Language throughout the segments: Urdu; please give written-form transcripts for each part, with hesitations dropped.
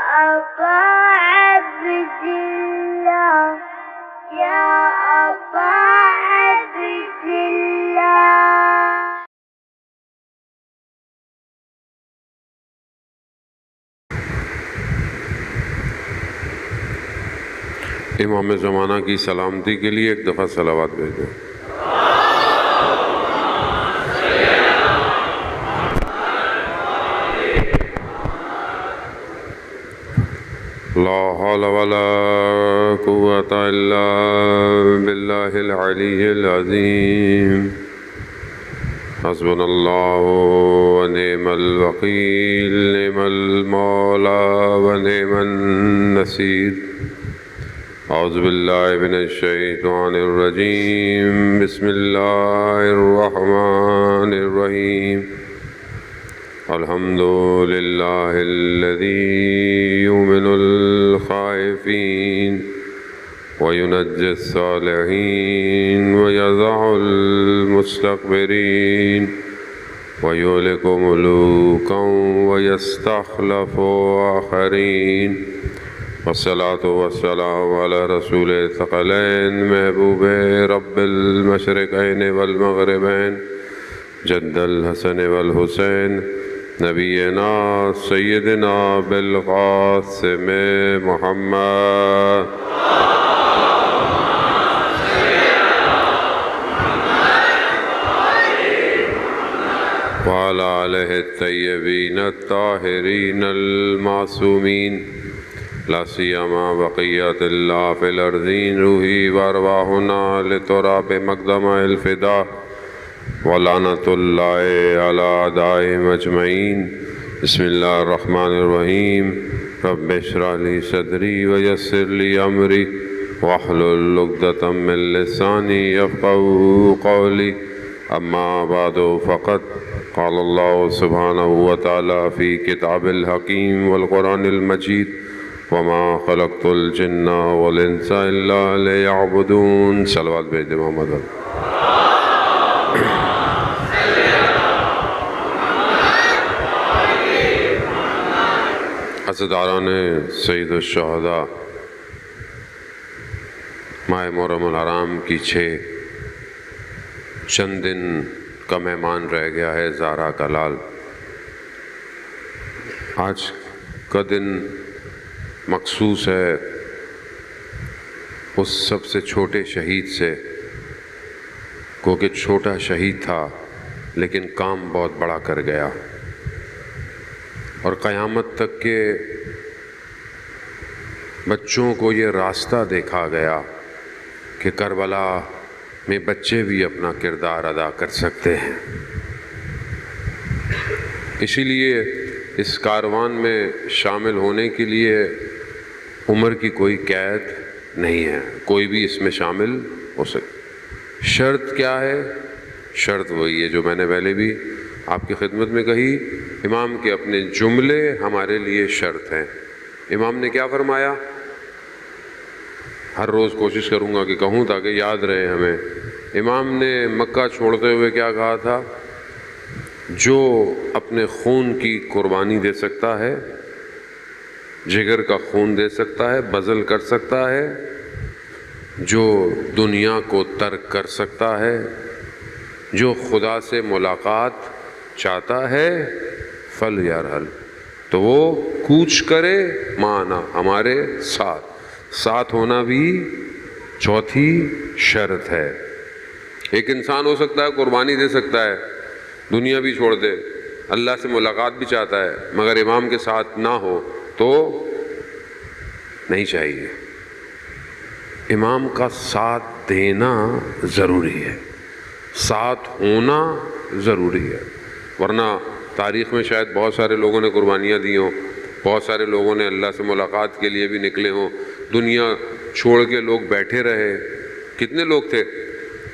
أبا عبد الله يا أبا عبد الله. امام زمانہ کی سلامتی کے لیے ایک دفعہ صلوات بھیج دیں. لا حول ولا قوة إلا بالله العلي العظيم. حسبنا الله ونعم الوكيل نعم المولى ونعم النصير. اعوذ باللہ من الشیطان الرجیم. بسم اللہ الرحمن الرحیم. الحمد للہ الذی یؤمن الخائفین وینجی الصالحین ویضع المستكبرین ویہلک ملوکا ویستخلف آخرین. والصلاة والسلام على رسول الثقلین محبوب رب المشرقین والمغربین جد الحسن والحسین نبینا سیدنا بالقاسم محمد وعلى آلہ الطیبین الطاہرین المعصومین لا سیما بقیت اللہ فی الارضین روحی وارواحنا لتراب مقدم الفدا ولعنت اللہ علی اعدائهم اجمعین. بسم اللہ الرحمن الرحیم. رب اشرح لی صدری ویسر لی امری واحلل عقدۃ من لسانی یفقهوا قولی. اما بعد فقد قال اللہ سبحانہ وتعالی فی کتاب الحکیم والقرآن المجید وما خلقت الجن والانس الا ليعبدون. صلوات بھیج دیں محمد. عزاداران سید الشہداء، ماہ محرم الحرام کی چند دن کا مہمان رہ گیا ہے زہرا کا لال. آج کا دن مخصوص ہے اس سب سے چھوٹے شہید سے، کیونکہ چھوٹا شہید تھا لیکن کام بہت بڑا کر گیا، اور قیامت تک کے بچوں کو یہ راستہ دیکھا گیا کہ کربلا میں بچے بھی اپنا کردار ادا کر سکتے ہیں. اسی لیے اس کاروان میں شامل ہونے کے لیے عمر کی کوئی قید نہیں ہے، کوئی بھی اس میں شامل ہو سکتا. شرط کیا ہے؟ شرط وہی ہے جو میں نے پہلے بھی آپ کی خدمت میں کہی. امام کے اپنے جملے ہمارے لیے شرط ہیں. امام نے کیا فرمایا؟ ہر روز کوشش کروں گا کہ کہوں تاکہ یاد رہے ہمیں. امام نے مکہ چھوڑتے ہوئے کیا کہا تھا؟ جو اپنے خون کی قربانی دے سکتا ہے، جگر کا خون دے سکتا ہے، بذل کر سکتا ہے، جو دنیا کو ترک کر سکتا ہے، جو خدا سے ملاقات چاہتا ہے، فلیرحل، تو وہ کوچ کرے معنا ہمارے ساتھ. ساتھ ہونا بھی چوتھی شرط ہے. ایک انسان ہو سکتا ہے قربانی دے سکتا ہے، دنیا بھی چھوڑ دے، اللہ سے ملاقات بھی چاہتا ہے، مگر امام کے ساتھ نہ ہو تو نہیں چاہیے. امام کا ساتھ دینا ضروری ہے، ساتھ ہونا ضروری ہے. ورنہ تاریخ میں شاید بہت سارے لوگوں نے قربانیاں دی ہوں، بہت سارے لوگوں نے اللہ سے ملاقات کے لیے بھی نکلے ہوں، دنیا چھوڑ کے لوگ بیٹھے رہے. کتنے لوگ تھے؟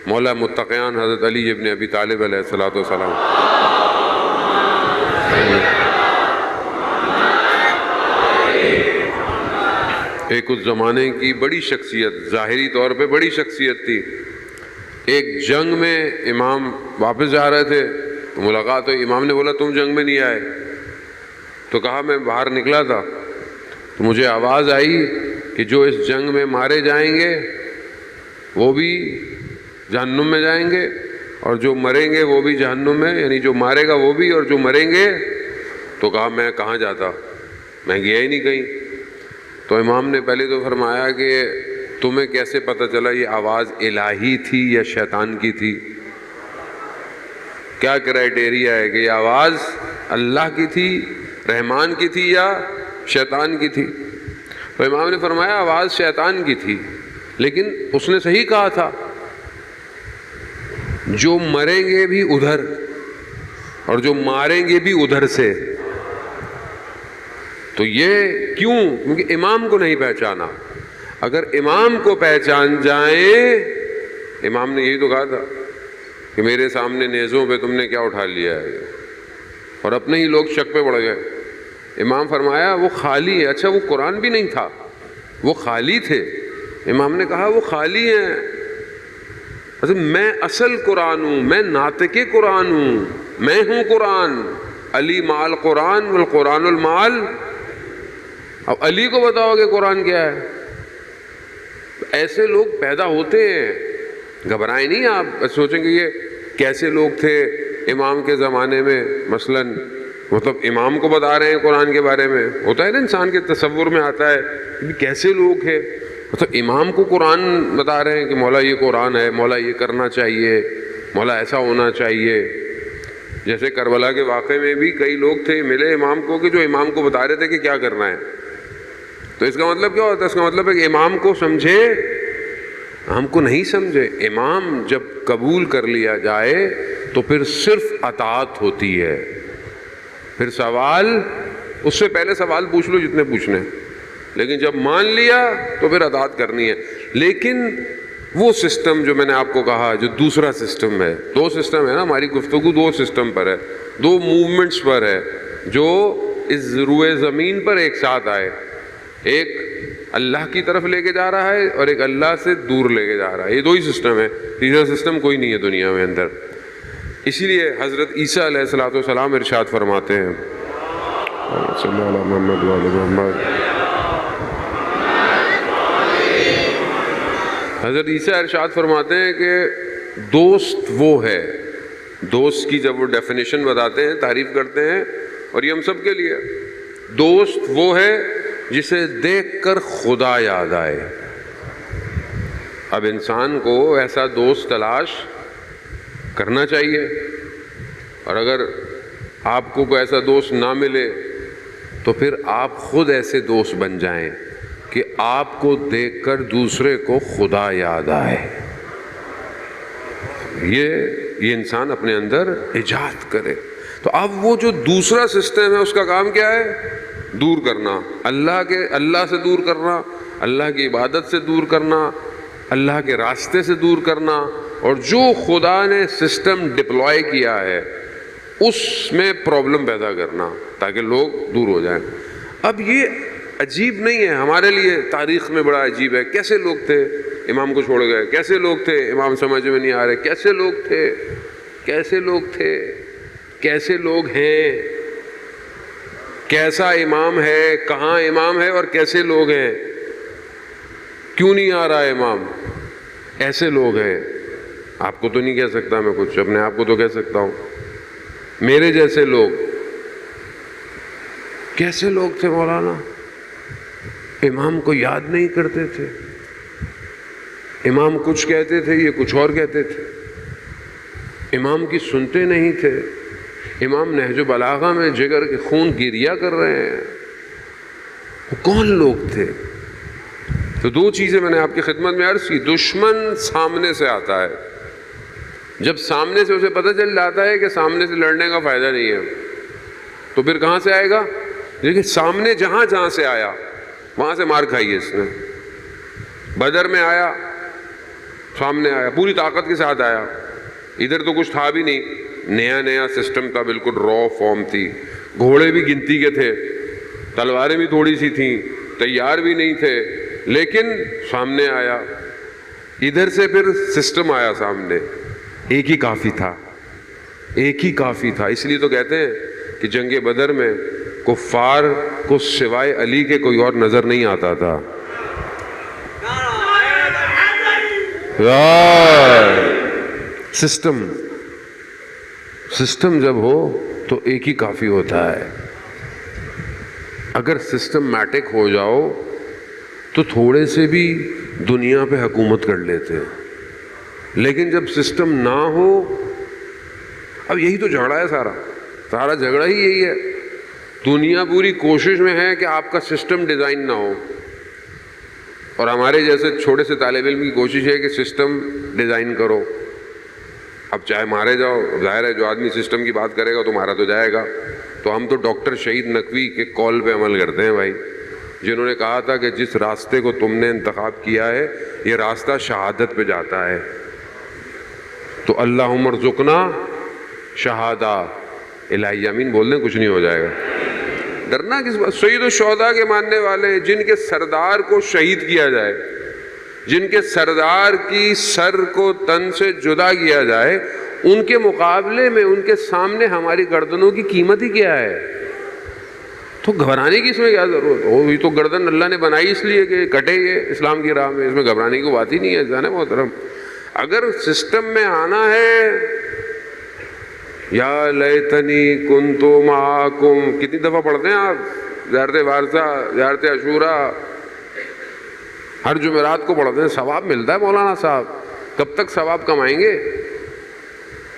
مولا متقیان حضرت علی ابن ابی طالب علیہ السلام. ایک اس زمانے کی بڑی شخصیت، ظاہری طور پہ بڑی شخصیت تھی. ایک جنگ میں امام واپس جا رہے تھے تو ملاقات ہوئی. امام نے بولا تم جنگ میں نہیں آئے؟ تو کہا میں باہر نکلا تھا. تو مجھے آواز آئی کہ جو اس جنگ میں مارے جائیں گے وہ بھی جہنم میں جائیں گے، اور جو مریں گے وہ بھی جہنم میں، یعنی جو مارے گا وہ بھی اور جو مریں گے۔ تو کہا میں کہاں جاتا، میں گیا ہی نہیں کہیں۔ تو امام نے پہلے تو فرمایا کہ تمہیں کیسے پتہ چلا یہ آواز الہی تھی یا شیطان کی تھی؟ کیا کرائٹیریا ہے کہ یہ آواز اللہ کی تھی، رحمان کی تھی یا شیطان کی تھی؟ تو امام نے فرمایا آواز شیطان کی تھی، لیکن اس نے صحیح کہا تھا، جو مریں گے بھی ادھر اور جو ماریں گے بھی ادھر سے۔ تو یہ کیوں؟ کیونکہ امام کو نہیں پہچانا۔ اگر امام کو پہچان جائیں، امام نے یہی تو کہا تھا کہ میرے سامنے نیزوں پہ تم نے کیا اٹھا لیا ہے، اور اپنے ہی لوگ شک پہ پڑ گئے۔ امام فرمایا وہ خالی ہے۔ اچھا وہ قرآن بھی نہیں تھا، وہ خالی تھے۔ امام نے کہا وہ خالی ہیں، میں اصل قرآن ہوں، میں ناطق قرآن ہوں، میں ہوں قرآن، علی مال قرآن والقرآن المال۔ اب علی کو بتاؤ کہ قرآن کیا ہے؟ ایسے لوگ پیدا ہوتے ہیں، گھبرائیں نہیں آپ، سوچیں کہ یہ کیسے لوگ تھے امام کے زمانے میں، مثلا مطلب امام کو بتا رہے ہیں قرآن کے بارے میں، ہوتا ہے نا انسان کے تصور میں آتا ہے کہ کیسے لوگ ہیں، مطلب امام کو قرآن بتا رہے ہیں کہ مولا یہ قرآن ہے، مولا یہ کرنا چاہیے، مولا ایسا ہونا چاہیے۔ جیسے کربلا کے واقعے میں بھی کئی لوگ تھے ملے امام کو کہ جو امام کو بتا رہے تھے کہ کیا کرنا ہے۔ تو اس کا مطلب کیا ہوتا ہے؟ اس کا مطلب ہے کہ امام کو سمجھے، ہم کو نہیں سمجھے۔ امام جب قبول کر لیا جائے تو پھر صرف اطاعت ہوتی ہے، پھر سوال اس سے پہلے سوال پوچھ لو جتنے پوچھنے، لیکن جب مان لیا تو پھر اطاعت کرنی ہے۔ لیکن وہ سسٹم جو میں نے آپ کو کہا، جو دوسرا سسٹم ہے، دو سسٹم ہے نا، ہماری گفتگو دو سسٹم پر ہے، دو موومنٹس پر ہے جو اس روئے زمین پر ایک ساتھ آئے۔ ایک اللہ کی طرف لے کے جا رہا ہے اور ایک اللہ سے دور لے کے جا رہا ہے، یہ دو ہی سسٹم ہے، تیسرا سسٹم کوئی نہیں ہے دنیا میں اندر۔ اسی لیے حضرت عیسیٰ علیہ الصلوۃ والسلام ارشاد فرماتے ہیں، صلی اللہ علیہ محمد وعلی محمد، حضرت عیسیٰ ارشاد فرماتے ہیں کہ دوست وہ ہے، دوست کی جب وہ ڈیفینیشن بتاتے ہیں، تعریف کرتے ہیں، اور یہ ہم سب کے لیے، دوست وہ ہے جسے دیکھ کر خدا یاد آئے۔ اب انسان کو ایسا دوست تلاش کرنا چاہیے، اور اگر آپ کو کوئی ایسا دوست نہ ملے تو پھر آپ خود ایسے دوست بن جائیں کہ آپ کو دیکھ کر دوسرے کو خدا یاد آئے۔ یہ انسان اپنے اندر ایجاد کرے۔ تو اب وہ جو دوسرا سسٹم ہے اس کا کام کیا ہے؟ دور کرنا، اللہ سے دور کرنا، اللہ کی عبادت سے دور کرنا، اللہ کے راستے سے دور کرنا، اور جو خدا نے سسٹم ڈپلوائے کیا ہے اس میں پرابلم پیدا کرنا تاکہ لوگ دور ہو جائیں۔ اب یہ عجیب نہیں ہے ہمارے لیے، تاریخ میں بڑا عجیب ہے۔ کیسے لوگ تھے امام کو چھوڑ گئے، کیسے لوگ تھے امام سمجھ میں نہیں آ رہے، کیسے لوگ تھے، کیسے لوگ تھے، کیسے لوگ ہیں، کیسا امام ہے، کہاں امام ہے اور کیسے لوگ ہیں، کیوں نہیں آ رہا ہے امام، ایسے لوگ ہیں۔ آپ کو تو نہیں کہہ سکتا میں کچھ، اپنے آپ کو تو کہہ سکتا ہوں، میرے جیسے لوگ، کیسے لوگ تھے مولانا، امام کو یاد نہیں کرتے تھے، امام کچھ کہتے تھے یہ کچھ اور کہتے تھے، امام کی سنتے نہیں تھے، امام نہج و بلاغہ میں جگر کے خون گریا کر رہے ہیں۔ وہ کون لوگ تھے؟ تو دو چیزیں میں نے آپ کی خدمت میں عرض کی۔ دشمن سامنے سے آتا ہے، جب سامنے سے اسے پتہ چل جاتا ہے کہ سامنے سے لڑنے کا فائدہ نہیں ہے تو پھر کہاں سے آئے گا؟ دیکھیں سامنے جہاں سے آیا وہاں سے مار کھائی ہے اس نے۔ بدر میں آیا، سامنے آیا، پوری طاقت کے ساتھ آیا، ادھر تو کچھ تھا بھی نہیں، نیا سسٹم تھا، بالکل را فارم تھی، گھوڑے بھی گنتی کے تھے، تلواریں بھی تھوڑی سی تھیں، تیار بھی نہیں تھے، لیکن سامنے آیا۔ ادھر سے پھر سسٹم آیا سامنے، ایک ہی کافی تھا، ایک ہی کافی تھا۔ اس لیے تو کہتے ہیں کہ جنگ بدر میں کفار کو سوائے علی کے کوئی اور نظر نہیں آتا تھا. سسٹم جب ہو تو ایک ہی کافی ہوتا ہے. اگر سسٹمیٹک ہو جاؤ تو تھوڑے سے بھی دنیا پہ حکومت کر لیتے ہیں, لیکن جب سسٹم نہ ہو, اب یہی تو جھگڑا ہے, سارا جھگڑا ہی یہی ہے. دنیا پوری کوشش میں ہے کہ آپ کا سسٹم ڈیزائن نہ ہو, اور ہمارے جیسے چھوٹے سے طالب علم کی کوشش ہے کہ سسٹم ڈیزائن کرو. اب چاہے مارے جاؤ, ظاہر ہے جو آدمی سسٹم کی بات کرے گا تو مارا تو جائے گا. تو ہم تو ڈاکٹر شہید نقوی کے کال پہ عمل کرتے ہیں بھائی, جنہوں نے کہا تھا کہ جس راستے کو تم نے انتخاب کیا ہے یہ راستہ شہادت پہ جاتا ہے. تو اللہم ارزقنا شہادہ, الہی امین بول دیں کچھ نہیں ہو جائے گا. ڈرنا کس بات؟ سید الشہداء کے ماننے والے, جن کے سردار کو شہید کیا جائے, جن کے سردار کی سر کو تن سے جدا کیا جائے, ان کے مقابلے میں ان کے سامنے ہماری گردنوں کی قیمت ہی کیا ہے؟ تو گھبرانے کی اس میں کیا ضرورت ہو؟ یہ تو گردن اللہ نے بنائی اس لیے کہ کٹے یہ اسلام کی راہ میں, اس میں گھبرانے کی بات ہی نہیں ہے. جانے محترم, اگر سسٹم میں آنا ہے, یا لیتنی کنت معکم کتنی دفعہ پڑھتے ہیں آپ؟ زیارت وارثہ, زیارت عاشورہ, ہر جمعرات کو پڑھتے ہیں. ثواب ملتا ہے مولانا صاحب, کب تک ثواب کمائیں گے؟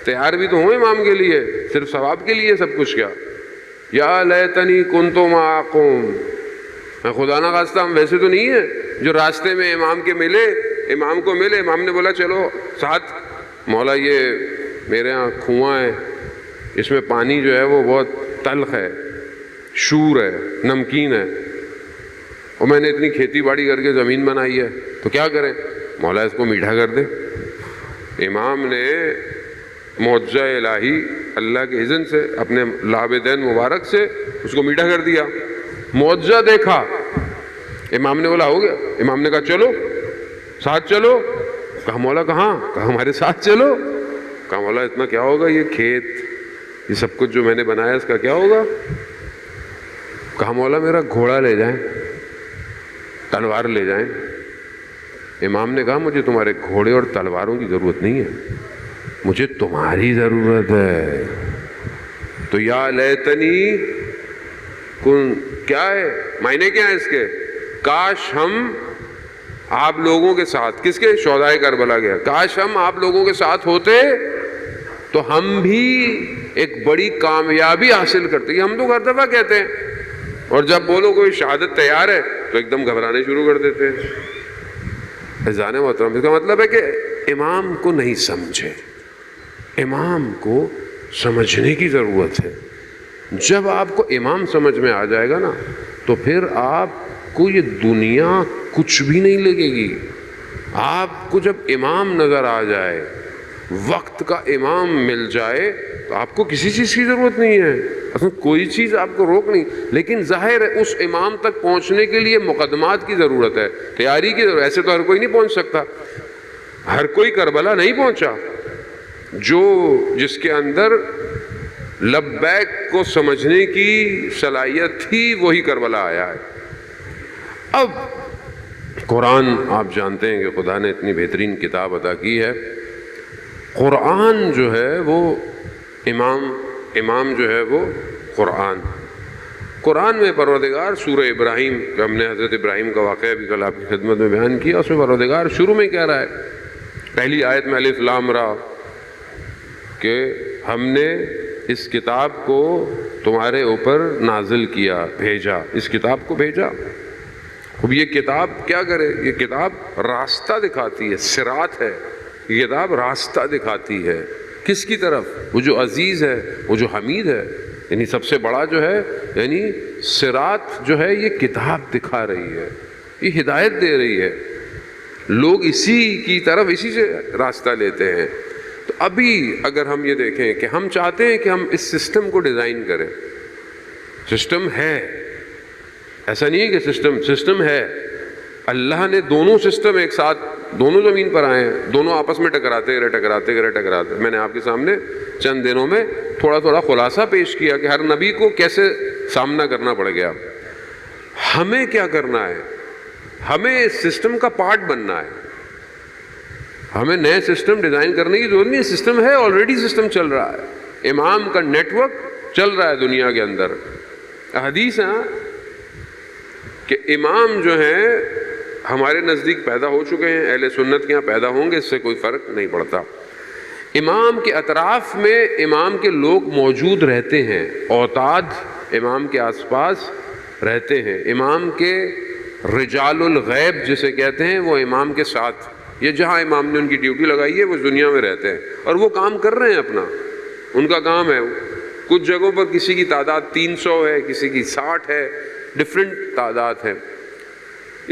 تیار بھی تو ہوں امام کے لیے, صرف ثواب کے لیے سب کچھ کیا؟ یا لیتنی کنت معکم. میں خدا نہ خواستہ ہم ویسے تو نہیں ہیں جو راستے میں امام کے ملے, امام کو ملے, امام نے بولا چلو ساتھ, مولا یہ میرے ہاں کنواں ہے, اس میں پانی جو ہے وہ بہت تلخ ہے, شور ہے, نمکین ہے, اور میں نے اتنی کھیتی باڑی کر کے زمین بنائی ہے, تو کیا کریں؟ مولا اس کو میٹھا کر دے. امام نے معجزہ الہی اللہ کے اذن سے اپنے لابدین مبارک سے اس کو میٹھا کر دیا. معجزہ دیکھا, امام نے بولا ہو گیا. امام نے کہا چلو ساتھ چلو. کہا مولا کہاں؟ کہا ہمارے ساتھ چلو. کہا مولا اتنا کیا ہوگا, یہ کھیت, یہ سب کچھ جو میں نے بنایا اس کا کیا ہوگا؟ کہا مولا میرا گھوڑا لے جائیں, تلوار لے جائیں. امام نے کہا مجھے تمہارے گھوڑے اور تلواروں کی ضرورت نہیں ہے, مجھے تمہاری ضرورت ہے. تو یا لیتنی کن کیا ہے, معنی کیا ہے اس کے؟ کاش ہم آپ لوگوں کے ساتھ, کس کے؟ شہدائے کربلا کے. کاش ہم آپ لوگوں کے ساتھ ہوتے تو ہم بھی ایک بڑی کامیابی حاصل کرتے. یہ ہم تو ہر دفعہ کہتے ہیں, اور جب بولو کوئی شہادت تیار ہے تو ایک دم گھبرانے شروع کر دیتے ہیں. عزیزان محترم, اس کا مطلب ہے کہ امام کو نہیں سمجھے, امام کو سمجھنے کی ضرورت ہے. جب آپ کو امام سمجھ میں آ جائے گا نا, تو پھر آپ کو یہ دنیا کچھ بھی نہیں لگے گی. آپ کو جب امام نظر آ جائے, وقت کا امام مل جائے, تو آپ کو کسی چیز کی ضرورت نہیں ہے, اصل کوئی چیز آپ کو روک نہیں. لیکن ظاہر ہے اس امام تک پہنچنے کے لیے مقدمات کی ضرورت ہے, تیاری کی ضرورت. ایسے تو ہر کوئی نہیں پہنچ سکتا, ہر کوئی کربلا نہیں پہنچا. جو جس کے اندر لبیک کو سمجھنے کی صلاحیت تھی وہی کربلا آیا ہے. اب قرآن آپ جانتے ہیں کہ خدا نے اتنی بہترین کتاب عطا کی ہے. قرآن جو ہے وہ امام جو ہے وہ قرآن میں پروردگار سورہ ابراہیم, ہم نے حضرت ابراہیم کا واقعہ بھی کل آپ کی خدمت میں بیان کیا, اس میں پروردگار شروع میں کہہ رہا ہے, پہلی آیت میں الف لام را, کہ ہم نے اس کتاب کو تمہارے اوپر نازل کیا, بھیجا, اس کتاب کو بھیجا. اب یہ کتاب کیا کرے؟ یہ کتاب راستہ دکھاتی ہے, صراط ہے. یہ کتاب راستہ دکھاتی ہے کس کی طرف؟ وہ جو عزیز ہے, وہ جو حمید ہے, یعنی سب سے بڑا جو ہے, یعنی صراط جو ہے یہ کتاب دکھا رہی ہے, یہ ہدایت دے رہی ہے. لوگ اسی کی طرف, اسی سے راستہ لیتے ہیں. تو ابھی اگر ہم یہ دیکھیں کہ ہم چاہتے ہیں کہ ہم اس سسٹم کو ڈیزائن کریں, سسٹم ہے, ایسا نہیں ہے کہ سسٹم ہے. اللہ نے دونوں سسٹم ایک ساتھ, دونوں زمین پر آئے ہیں, دونوں آپس میں ٹکراتے گئے. میں نے آپ کے سامنے چند دنوں میں تھوڑا خلاصہ پیش کیا کہ ہر نبی کو کیسے سامنا کرنا پڑ گیا. ہمیں کیا کرنا ہے؟ ہمیں اس سسٹم کا پارٹ بننا ہے. ہمیں نئے سسٹم ڈیزائن کرنے کی ضرورت نہیں. سسٹم ہے آلریڈی، سسٹم چل رہا ہے. امام کا نیٹ ورک چل رہا ہے دنیا کے اندر. حدیث ہے کہ امام جو ہیں ہمارے نزدیک پیدا ہو چکے ہیں، اہل سنت کے یہاں پیدا ہوں گے، اس سے کوئی فرق نہیں پڑتا. امام کے اطراف میں امام کے لوگ موجود رہتے ہیں، اوتاد امام کے آس پاس رہتے ہیں. امام کے رجال الغیب جسے کہتے ہیں وہ امام کے ساتھ، یہ جہاں امام نے ان کی ڈیوٹی لگائی ہے وہ دنیا میں رہتے ہیں اور وہ کام کر رہے ہیں اپنا. ان کا کام ہے. کچھ جگہوں پر کسی کی تعداد 300 ہے، کسی کی 60 ہے، ڈفرینٹ تعداد ہے.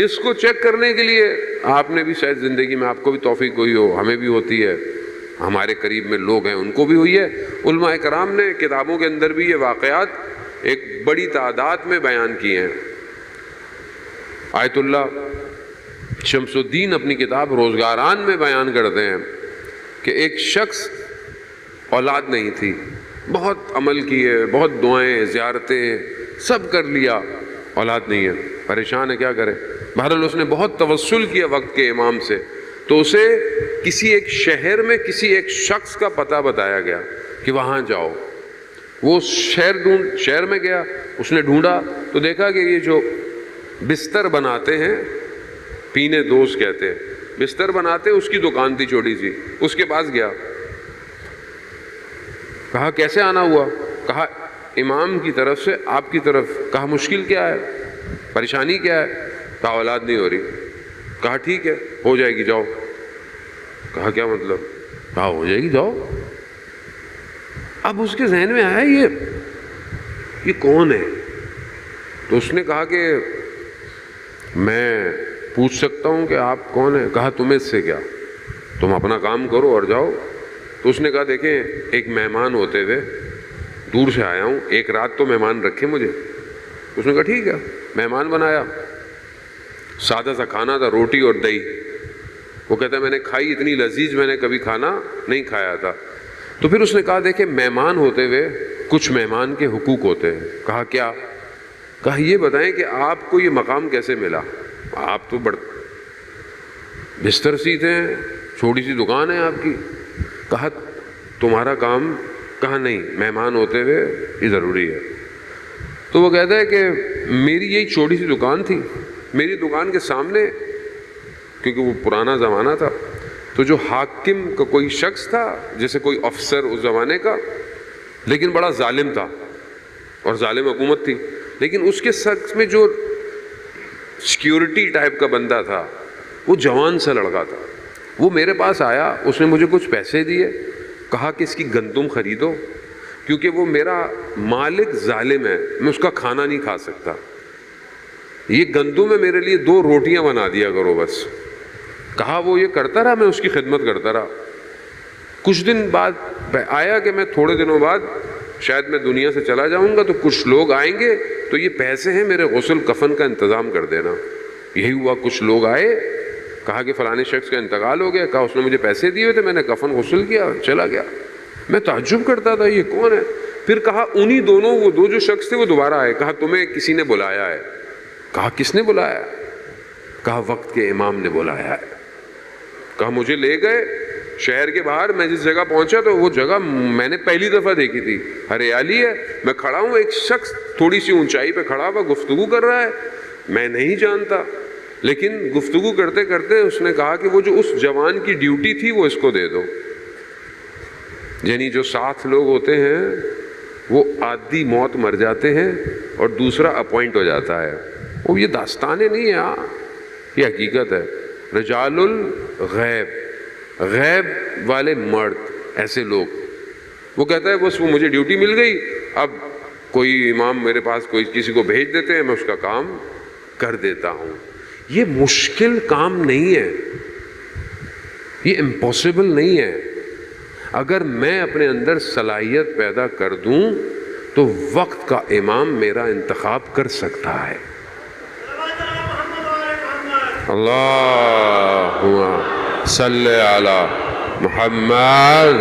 اس کو چیک کرنے کے لیے آپ نے بھی شاید زندگی میں آپ کو بھی توفیق ہوئی ہو، ہمیں بھی ہوتی ہے، ہمارے قریب میں لوگ ہیں ان کو بھی ہوئی ہے. علماء کرام نے کتابوں کے اندر بھی یہ واقعات ایک بڑی تعداد میں بیان کیے ہیں. آیت اللہ شمس الدین اپنی کتاب روزگاران میں بیان کرتے ہیں کہ ایک شخص اولاد نہیں تھی، بہت عمل کیے، بہت دعائیں زیارتیں سب کر لیا، اولاد نہیں ہے، پریشان ہے، کیا کرے. بہرحال اس نے بہت توسل کیا وقت کے امام سے، تو اسے کسی ایک شہر میں کسی ایک شخص کا پتہ بتایا گیا کہ وہاں جاؤ. وہ شہر میں گیا، اس نے ڈھونڈا تو دیکھا کہ یہ جو بستر بناتے ہیں، پینے دوست کہتے ہیں، بستر بناتے ہیں، اس کی دکان تھی چھوٹی سی. اس کے پاس گیا، کہا کیسے آنا ہوا؟ کہا امام کی طرف سے آپ کی طرف. کہا مشکل کیا ہے، پریشانی کیا ہے؟ کہا اولاد نہیں ہو رہی. کہا ٹھیک ہے ہو جائے گی جاؤ. کہا کیا مطلب؟ کہا ہو جائے گی جاؤ. اب اس کے ذہن میں آیا یہ کون ہے؟ تو اس نے کہا کہ میں پوچھ سکتا ہوں کہ آپ کون ہیں؟ کہا تمہیں اس سے کیا، تم اپنا کام کرو اور جاؤ. تو اس نے کہا دیکھیں ایک مہمان ہوتے ہوئے دور سے آیا ہوں، ایک رات تو مہمان رکھے مجھے. اس نے کہا ٹھیک ہے. مہمان بنایا، سادہ سا کھانا تھا، روٹی اور دہی. وہ کہتا ہے میں نے کھائی، اتنی لذیذ میں نے کبھی کھانا نہیں کھایا تھا. تو پھر اس نے کہا دیکھیں مہمان ہوتے ہوئے کچھ مہمان کے حقوق ہوتے ہیں. کہا کیا؟ کہا یہ بتائیں کہ آپ کو یہ مقام کیسے ملا؟ آپ تو بستر سیتے ہیں، چھوٹی سی دکان ہے آپ کی. کہا تمہارا کام؟ کہا نہیں، مہمان ہوتے ہوئے یہ ضروری ہے. تو وہ کہتا ہے کہ میری یہی چھوٹی سی دکان تھی، میری دکان کے سامنے، کیونکہ وہ پرانا زمانہ تھا، تو جو حاکم کا کوئی شخص تھا، جیسے کوئی افسر اس زمانے کا، لیکن بڑا ظالم تھا اور ظالم حکومت تھی، لیکن اس کے شخص میں جو سیکیورٹی ٹائپ کا بندہ تھا وہ جوان سا لڑکا تھا. وہ میرے پاس آیا، اس نے مجھے کچھ پیسے دیے، کہا کہ اس کی گندم خریدو کیونکہ وہ میرا مالک ظالم ہے، میں اس کا کھانا نہیں کھا سکتا. یہ گندم میں میرے لیے 2 روٹیاں بنا دیا کرو بس. کہا وہ یہ کرتا رہا، میں اس کی خدمت کرتا رہا. کچھ دن بعد آیا کہ میں تھوڑے دنوں بعد شاید میں دنیا سے چلا جاؤں گا، تو کچھ لوگ آئیں گے تو یہ پیسے ہیں میرے غسل کفن کا انتظام کر دینا. یہی ہوا، کچھ لوگ آئے، کہا کہ فلانے شخص کا انتقال ہو گیا. کہا اس نے مجھے پیسے دیے ہوئے تھے، میں نے کفن غسل کیا، چلا گیا. میں تعجب کرتا تھا یہ کون ہے. پھر کہا انہی دونوں، وہ 2 جو شخص تھے وہ دوبارہ آئے. کہا تمہیں کسی نے بلایا ہے. کہا کس نے بلایا؟ کہا وقت کے امام نے بلایا ہے. کہا مجھے لے گئے شہر کے باہر، میں جس جگہ پہنچا تو وہ جگہ میں نے پہلی دفعہ دیکھی تھی، ہریالی ہے، میں کھڑا ہوں، ایک شخص تھوڑی سی اونچائی پہ کھڑا ہوا گفتگو کر رہا ہے، میں نہیں جانتا، لیکن گفتگو کرتے کرتے اس نے کہا کہ وہ جو اس جوان کی ڈیوٹی تھی وہ اس کو دے دو. یعنی جو 7 لوگ ہوتے ہیں وہ عادی موت مر جاتے ہیں اور دوسرا اپوائنٹ ہو جاتا ہے. وہ یہ داستانیں نہیں ہیں، یہ حقیقت ہے. رجال الغیب، غیب والے مرد، ایسے لوگ. وہ کہتا ہے بس وہ مجھے ڈیوٹی مل گئی، اب کوئی امام میرے پاس کوئی کسی کو بھیج دیتے ہیں، میں اس کا کام کر دیتا ہوں. یہ مشکل کام نہیں ہے، یہ امپاسبل نہیں ہے. اگر میں اپنے اندر صلاحیت پیدا کر دوں تو وقت کا امام میرا انتخاب کر سکتا ہے. اللہم صلی علی محمد.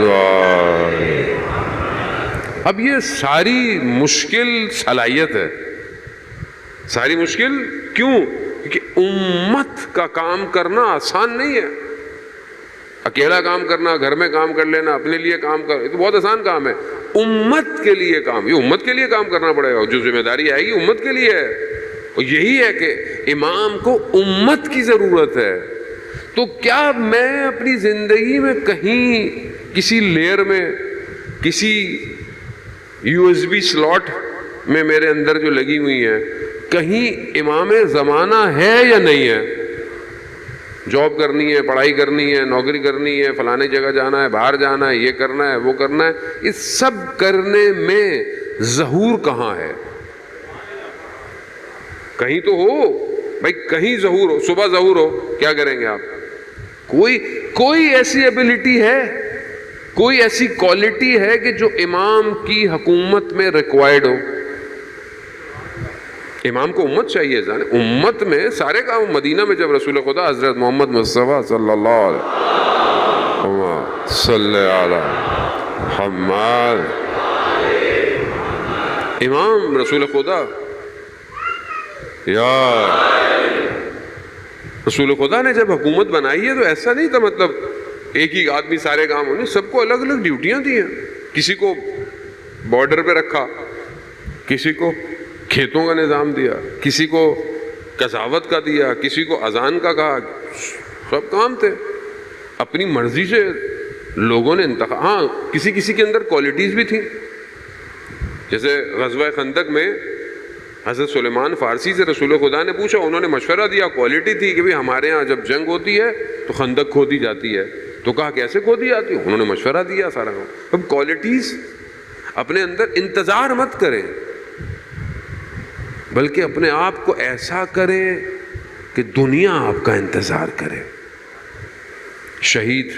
اب یہ ساری مشکل صلاحیت ہے، ساری مشکل کیوں؟ کیونکہ امت کا کام کرنا آسان نہیں ہے۔ اکیلا کام کرنا، گھر میں کام کر لینا، اپنے لیے کام کر، یہ تو بہت آسان کام ہے۔ امت کے لیے کام، یہ امت کے لیے کام کرنا پڑے گا، جو ذمہ داری آئے گی امت کے لیے ہے، اور یہی ہے کہ امام کو امت کی ضرورت ہے۔ تو کیا میں اپنی زندگی میں کہیں کسی لیئر میں، کسی USB سلاٹ میں میرے اندر جو لگی ہوئی ہیں، کہیں امام زمانہ ہے یا نہیں ہے؟ جاب کرنی ہے، پڑھائی کرنی ہے، نوکری کرنی ہے، فلانے جگہ جانا ہے، باہر جانا ہے، یہ کرنا ہے، وہ کرنا ہے، یہ سب کرنے میں ظہور کہاں ہے؟ کہیں تو ہو بھائی، کہیں ظہور ہو۔ صبح ظہور ہو، کیا کریں گے آپ؟ کوئی ایسی ایبلٹی ہے، کوئی ایسی کوالٹی ہے کہ جو امام کی حکومت میں ریکوائرڈ ہو؟ امام کو امت چاہیے، جانے امت میں سارے کام۔ مدینہ میں جب رسول خدا حضرت محمد مصطفیٰ صلی اللہ علیہ وسلم صلی علی محمد، امام رسول خدا، یا رسول خدا نے جب حکومت بنائی ہے تو ایسا نہیں تھا مطلب ایک ہی آدمی سارے کام ہونے، سب کو الگ الگ ڈیوٹیاں دی ہیں۔ کسی کو بارڈر پہ رکھا، کسی کو کھیتوں کا نظام دیا، کسی کو قضاوت کا دیا، کسی کو اذان کا کہا، سب کام تھے۔ اپنی مرضی سے لوگوں نے انتخاب، ہاں کسی کسی کے اندر کوالٹیز بھی تھیں۔ جیسے غزوہ خندق میں حضرت سلیمان فارسی سے رسول خدا نے پوچھا، انہوں نے مشورہ دیا، کوالٹی تھی کہ ہمارے ہاں جب جنگ ہوتی ہے تو خندق کھودی جاتی ہے۔ تو کہا کیسے کھودی جاتی ہے؟ انہوں نے مشورہ دیا سارا۔ اب کوالٹیز اپنے اندر، انتظار مت کریں بلکہ اپنے آپ کو ایسا کریں کہ دنیا آپ کا انتظار کرے۔ شہید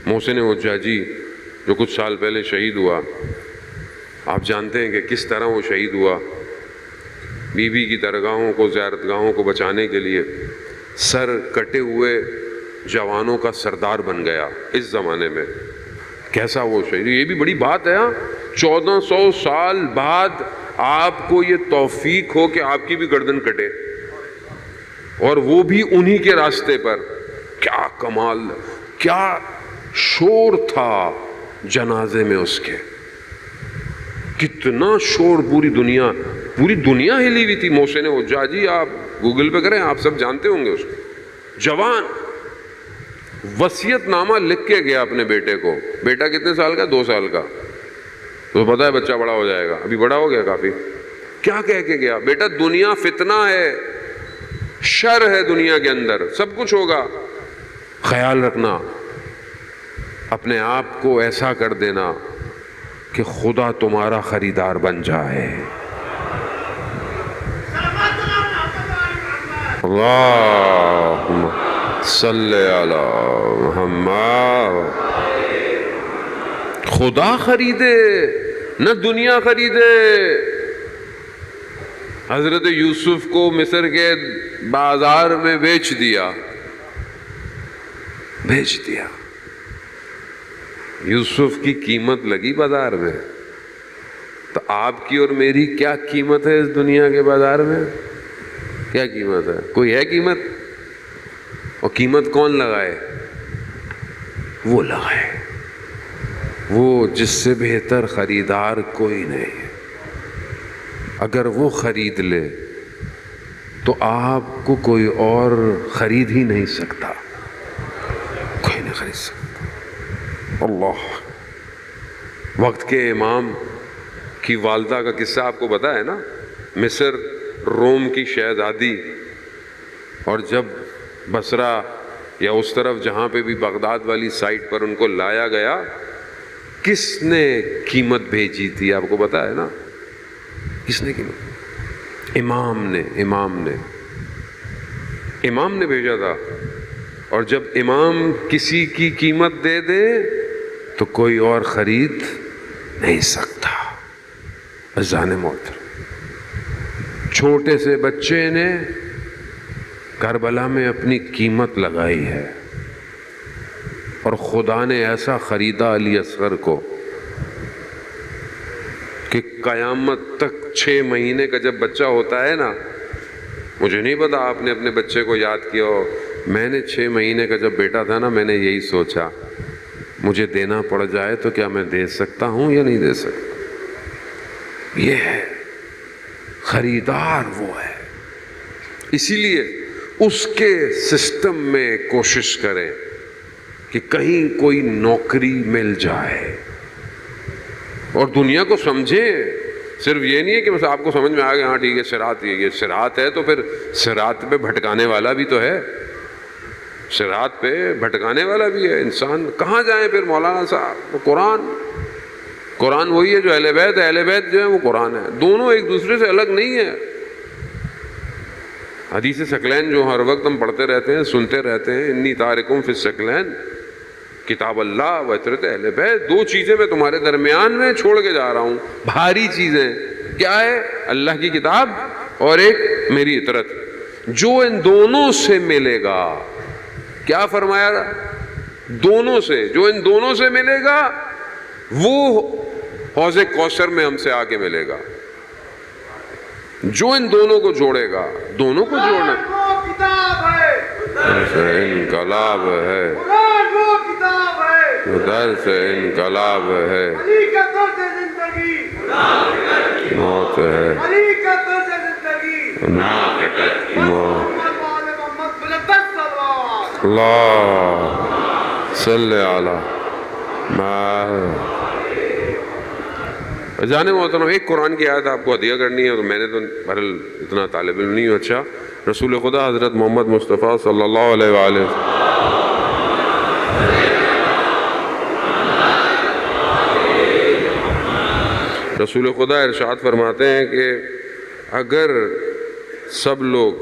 محسن حجاجی جو کچھ سال پہلے شہید ہوا، آپ جانتے ہیں کہ کس طرح وہ شہید ہوا۔ بی بی کی درگاہوں کو، زیارت گاہوں کو بچانے کے لیے سر کٹے ہوئے جوانوں کا سردار بن گیا اس زمانے میں۔ کیسا وہ شہید، یہ بھی بڑی بات ہے۔ 1400 سال بعد آپ کو یہ توفیق ہو کہ آپ کی بھی گردن کٹے، اور وہ بھی انہی کے راستے پر۔ کیا کمال، کیا شور تھا جنازے میں اس کے، کتنا شور، پوری دنیا ہلی ہوئی تھی۔ محسن حجاجی آپ گوگل پہ کریں، آپ سب جانتے ہوں گے اس کو۔ جوان وصیت نامہ لکھ کے گیا اپنے بیٹے کو۔ بیٹا کتنے سال کا؟ 2 سال کا۔ تو پتہ ہے بچہ بڑا ہو جائے گا، ابھی بڑا ہو گیا کافی۔ کیا کہہ کے گیا؟ بیٹا دنیا فتنہ ہے، شر ہے دنیا کے اندر، سب کچھ ہوگا، خیال رکھنا، اپنے آپ کو ایسا کر دینا کہ خدا تمہارا خریدار بن جائے۔ اللہم صلی علی محمد۔ خدا خریدے نہ دنیا خریدے۔ حضرت یوسف کو مصر کے بازار میں بیچ دیا۔ یوسف کی قیمت لگی بازار میں، تو آپ کی اور میری کیا قیمت ہے اس دنیا کے بازار میں؟ کیا قیمت ہے؟ کوئی ہے قیمت؟ اور قیمت کون لگائے؟ وہ لگائے، وہ جس سے بہتر خریدار کوئی نہیں۔ اگر وہ خرید لے تو آپ کو کوئی اور خرید ہی نہیں سکتا، کوئی نہیں خرید سکتا۔ اللہ، وقت کے امام کی والدہ کا قصہ آپ کو پتہ ہے نا؟ مصر روم کی شہزادی، اور جب بصرہ یا اس طرف جہاں پہ بھی بغداد والی سائٹ پر ان کو لایا گیا، کس نے قیمت بھیجی تھی آپ کو پتہ ہے نا؟ کس نے قیمت؟ امام نے بھیجا تھا۔ اور جب امام کسی کی قیمت دے دے تو کوئی اور خرید نہیں سکتا۔ عزیزان محترم، چھوٹے سے بچے نے کربلا میں اپنی قیمت لگائی ہے، اور خدا نے ایسا خریدا علی اصغر کو کہ قیامت تک 6 مہینے کا جب بچہ ہوتا ہے نا، مجھے نہیں پتا آپ نے اپنے بچے کو یاد کیا ہو، میں نے 6 مہینے کا جب بیٹا تھا نا، میں نے یہی سوچا مجھے دینا پڑ جائے تو کیا میں دے سکتا ہوں یا نہیں دے سکتا. یہ ہے خریدار، وہ ہے. اسی لیے اس کے سسٹم میں کوشش کریں کہ کہیں کوئی نوکری مل جائے اور دنیا کو سمجھیں. صرف یہ نہیں ہے کہ بس آپ کو سمجھ میں آ گیا ہاں ٹھیک ہے صراط، یہ صراط ہے تو پھر صراط پہ بھٹکانے والا بھی تو ہے، صراط پہ بھٹکانے والا بھی ہے. انسان کہاں جائیں پھر مولانا صاحب؟ قرآن وہی ہے جو اہل بیت ہے، اہل بیت جو ہے وہ قرآن ہے، دونوں ایک دوسرے سے الگ نہیں ہے. حدیث ثقلین جو ہر وقت ہم پڑھتے رہتے ہیں، سنتے رہتے ہیں، انی تارکم فی الثقلین، کتاب اللہ و عترت اہل بیت، 2 چیزیں میں تمہارے درمیان میں چھوڑ کے جا رہا ہوں، بھاری چیزیں. کیا ہے؟ اللہ کی کتاب اور ایک میری عترت. جو ان دونوں سے ملے گا، کیا فرمایا؟ دونوں سے، جو ان دونوں سے ملے گا وہ حوض کوثر میں ہم سے آ کے ملے گا. جو ان دونوں کو جوڑے گا، دونوں کو جوڑنا انقلاب ہے، ادھر سے انقلاب ہے، موت ہے، اللہ صلی علی جانے محترم. ایک قرآن کی آیت آپ کو ہدیہ کرنی ہے، تو میں نے تو بہرحال اتنا طالب علم نہیں ہوں. اچھا، رسول خدا حضرت محمد مصطفیٰ صلی اللہ علیہ وآلہ رسول خدا ارشاد فرماتے ہیں کہ اگر سب لوگ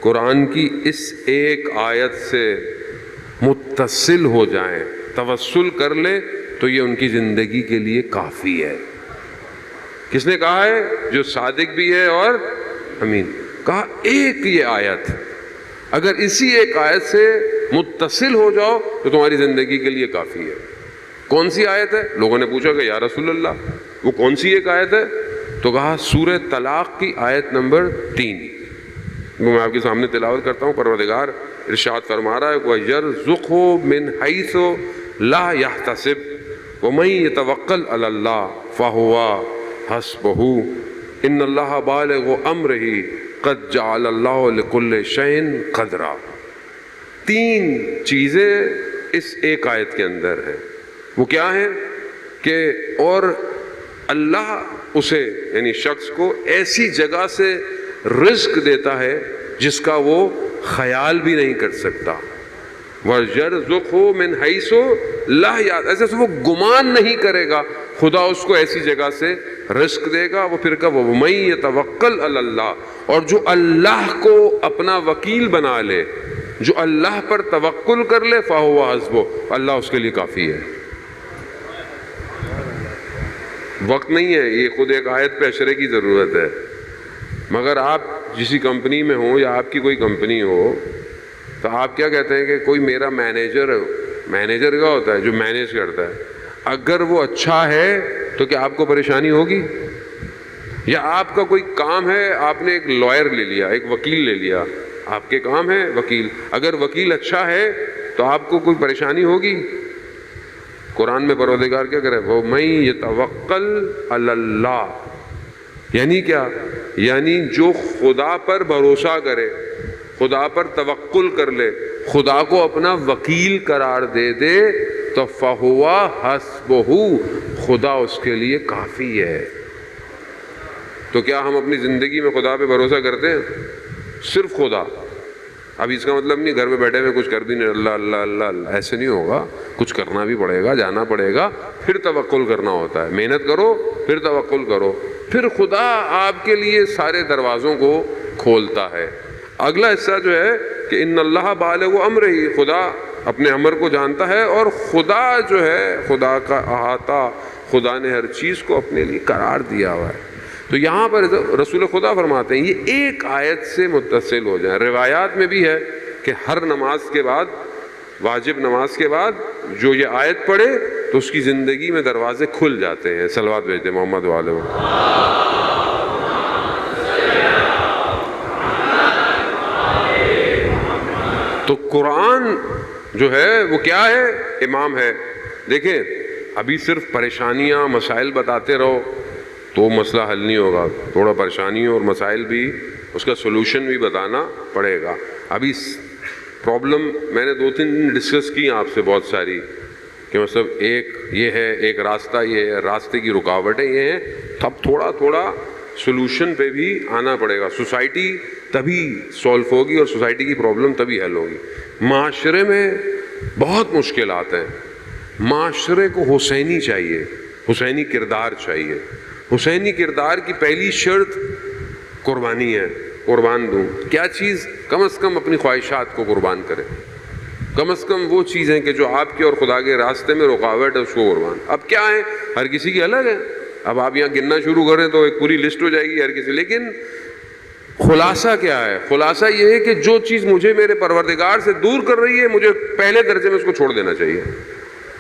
قرآن کی اس ایک آیت سے متصل ہو جائیں، توسل کر لے، تو یہ ان کی زندگی کے لیے کافی ہے. کس نے کہا ہے؟ جو صادق بھی ہے اور امین. کہا ایک یہ آیت، اگر اسی ایک آیت سے متصل ہو جاؤ تو تمہاری زندگی کے لیے کافی ہے. کون سی آیت ہے؟ لوگوں نے پوچھا کہ یا رسول اللہ وہ کون سی ایک آیت ہے؟ تو کہا سورہ طلاق کی آیت نمبر 3. وہ میں آپ کے سامنے تلاوت کرتا ہوں. پروردگار ارشاد فرما رہا ہے وَيَرْزُقْهُ مِنْ حَيْثُ لَا يَحْتَسِبُ وَمَن يَتَوَكَّلْ عَلَى اللَّهِ فَهُوَ حَسْبُهُ إِنَّ اللَّهَ بَالِغُ أَمْرِهِ قَدْ جَعَلَ اللَّهُ لِكُلِّ شَيْءٍ قَدْرًا. 3 چیزیں اس ایک آیت کے اندر ہیں. وہ کیا ہیں؟ کہ اور اللہ اسے یعنی شخص کو ایسی جگہ سے رزق دیتا ہے جس کا وہ خیال بھی نہیں کر سکتا. وَيَرْزُقْهُ مِنْ حَيْثُ لَا يَحْتَسِبُ، ایسے وہ گمان نہیں کرے گا، خدا اس کو ایسی جگہ سے رزق دے گا. وہ پھر کہا وَمَن يَتَوَكَّلْ عَلَى اللَّهِ، اور جو اللہ کو اپنا وکیل بنا لے، جو اللہ پر توکل کر لے، فَهُوَ حَسْبُهُ، اللہ اس کے لیے کافی ہے. وقت نہیں ہے، یہ خود ایک آیت پہ اشرے کی ضرورت ہے. مگر آپ جسی کمپنی میں ہوں یا آپ کی کوئی کمپنی ہو تو آپ کیا کہتے ہیں کہ کوئی میرا مینیجر ہے. مینیجر کیا ہوتا ہے؟ جو مینیج کرتا ہے. اگر وہ اچھا ہے تو کیا آپ کو پریشانی ہوگی؟ یا آپ کا کوئی کام ہے، آپ نے ایک لائر لے لیا، ایک وکیل لے لیا، آپ کے کام ہے وکیل، اگر وکیل اچھا ہے تو آپ کو کوئی پریشانی ہوگی؟ قرآن میں پروردگار کیا کرے؟ وَمَن يَتَوَكَّلْ عَلَى اللَّهِ، یعنی کیا؟ یعنی جو خدا پر بھروسہ کرے، خدا پر توکل کر لے، خدا کو اپنا وکیل قرار دے دے تو فَهُوَ حَسْبُهُ، خدا اس کے لیے کافی ہے. تو کیا ہم اپنی زندگی میں خدا پہ بھروسہ کرتے ہیں؟ صرف خدا. اب اس کا مطلب نہیں گھر میں بیٹھے ہوئے کچھ کر بھی نہیں، اللہ اللہ اللہ اللہ، ایسے نہیں ہوگا. کچھ کرنا بھی پڑے گا، جانا پڑے گا، پھر توکل کرنا ہوتا ہے. محنت کرو پھر توکل کرو، پھر خدا آپ کے لیے سارے دروازوں کو کھولتا ہے. اگلا حصہ جو ہے کہ ان اللہ بالغ امرہ، خدا اپنے امر کو جانتا ہے، اور خدا جو ہے، خدا کا احاطہ، خدا نے ہر چیز کو اپنے لیے قرار دیا ہوا ہے. تو یہاں پر رسول خدا فرماتے ہیں یہ ایک آیت سے متصل ہو جائیں. روایات میں بھی ہے کہ ہر نماز کے بعد، واجب نماز کے بعد جو یہ آیت پڑھے تو اس کی زندگی میں دروازے کھل جاتے ہیں. صلوات بھیجتے محمد والے. تو قرآن جو ہے وہ کیا ہے؟ امام ہے. دیکھیں ابھی صرف پریشانیاں مسائل بتاتے رہو تو مسئلہ حل نہیں ہوگا. تھوڑا پریشانیوں اور مسائل بھی اس کا سولوشن بھی بتانا پڑے گا. ابھی پرابلم میں نے 2-3 دن ڈسکس کی آپ سے بہت ساری کہ مطلب ایک یہ ہے، ایک راستہ یہ ہے، راستے کی رکاوٹیں یہ ہیں. تب تھوڑا تھوڑا سولوشن پہ بھی آنا پڑے گا. سوسائٹی تبھی سولو ہوگی اور سوسائٹی کی پرابلم تبھی حل ہوگی. معاشرے میں بہت مشکلات ہیں. معاشرے کو حسینی چاہیے، حسینی کردار چاہیے. حسینی کردار کی پہلی شرط قربانی ہے. قربان دوں کیا چیز؟ کم از کم اپنی خواہشات کو قربان کرے. کم از کم وہ چیزیں کہ جو آپ کے اور خدا کے راستے میں رکاوٹ ہے اس کو قربان. اب کیا ہے، ہر کسی کی الگ ہے. اب آپ یہاں گننا شروع کریں تو ایک پوری لسٹ ہو جائے گی ہر کسی. لیکن خلاصہ کیا ہے؟ خلاصہ یہ ہے کہ جو چیز مجھے میرے پروردگار سے دور کر رہی ہے مجھے پہلے درجے میں اس کو چھوڑ دینا چاہیے.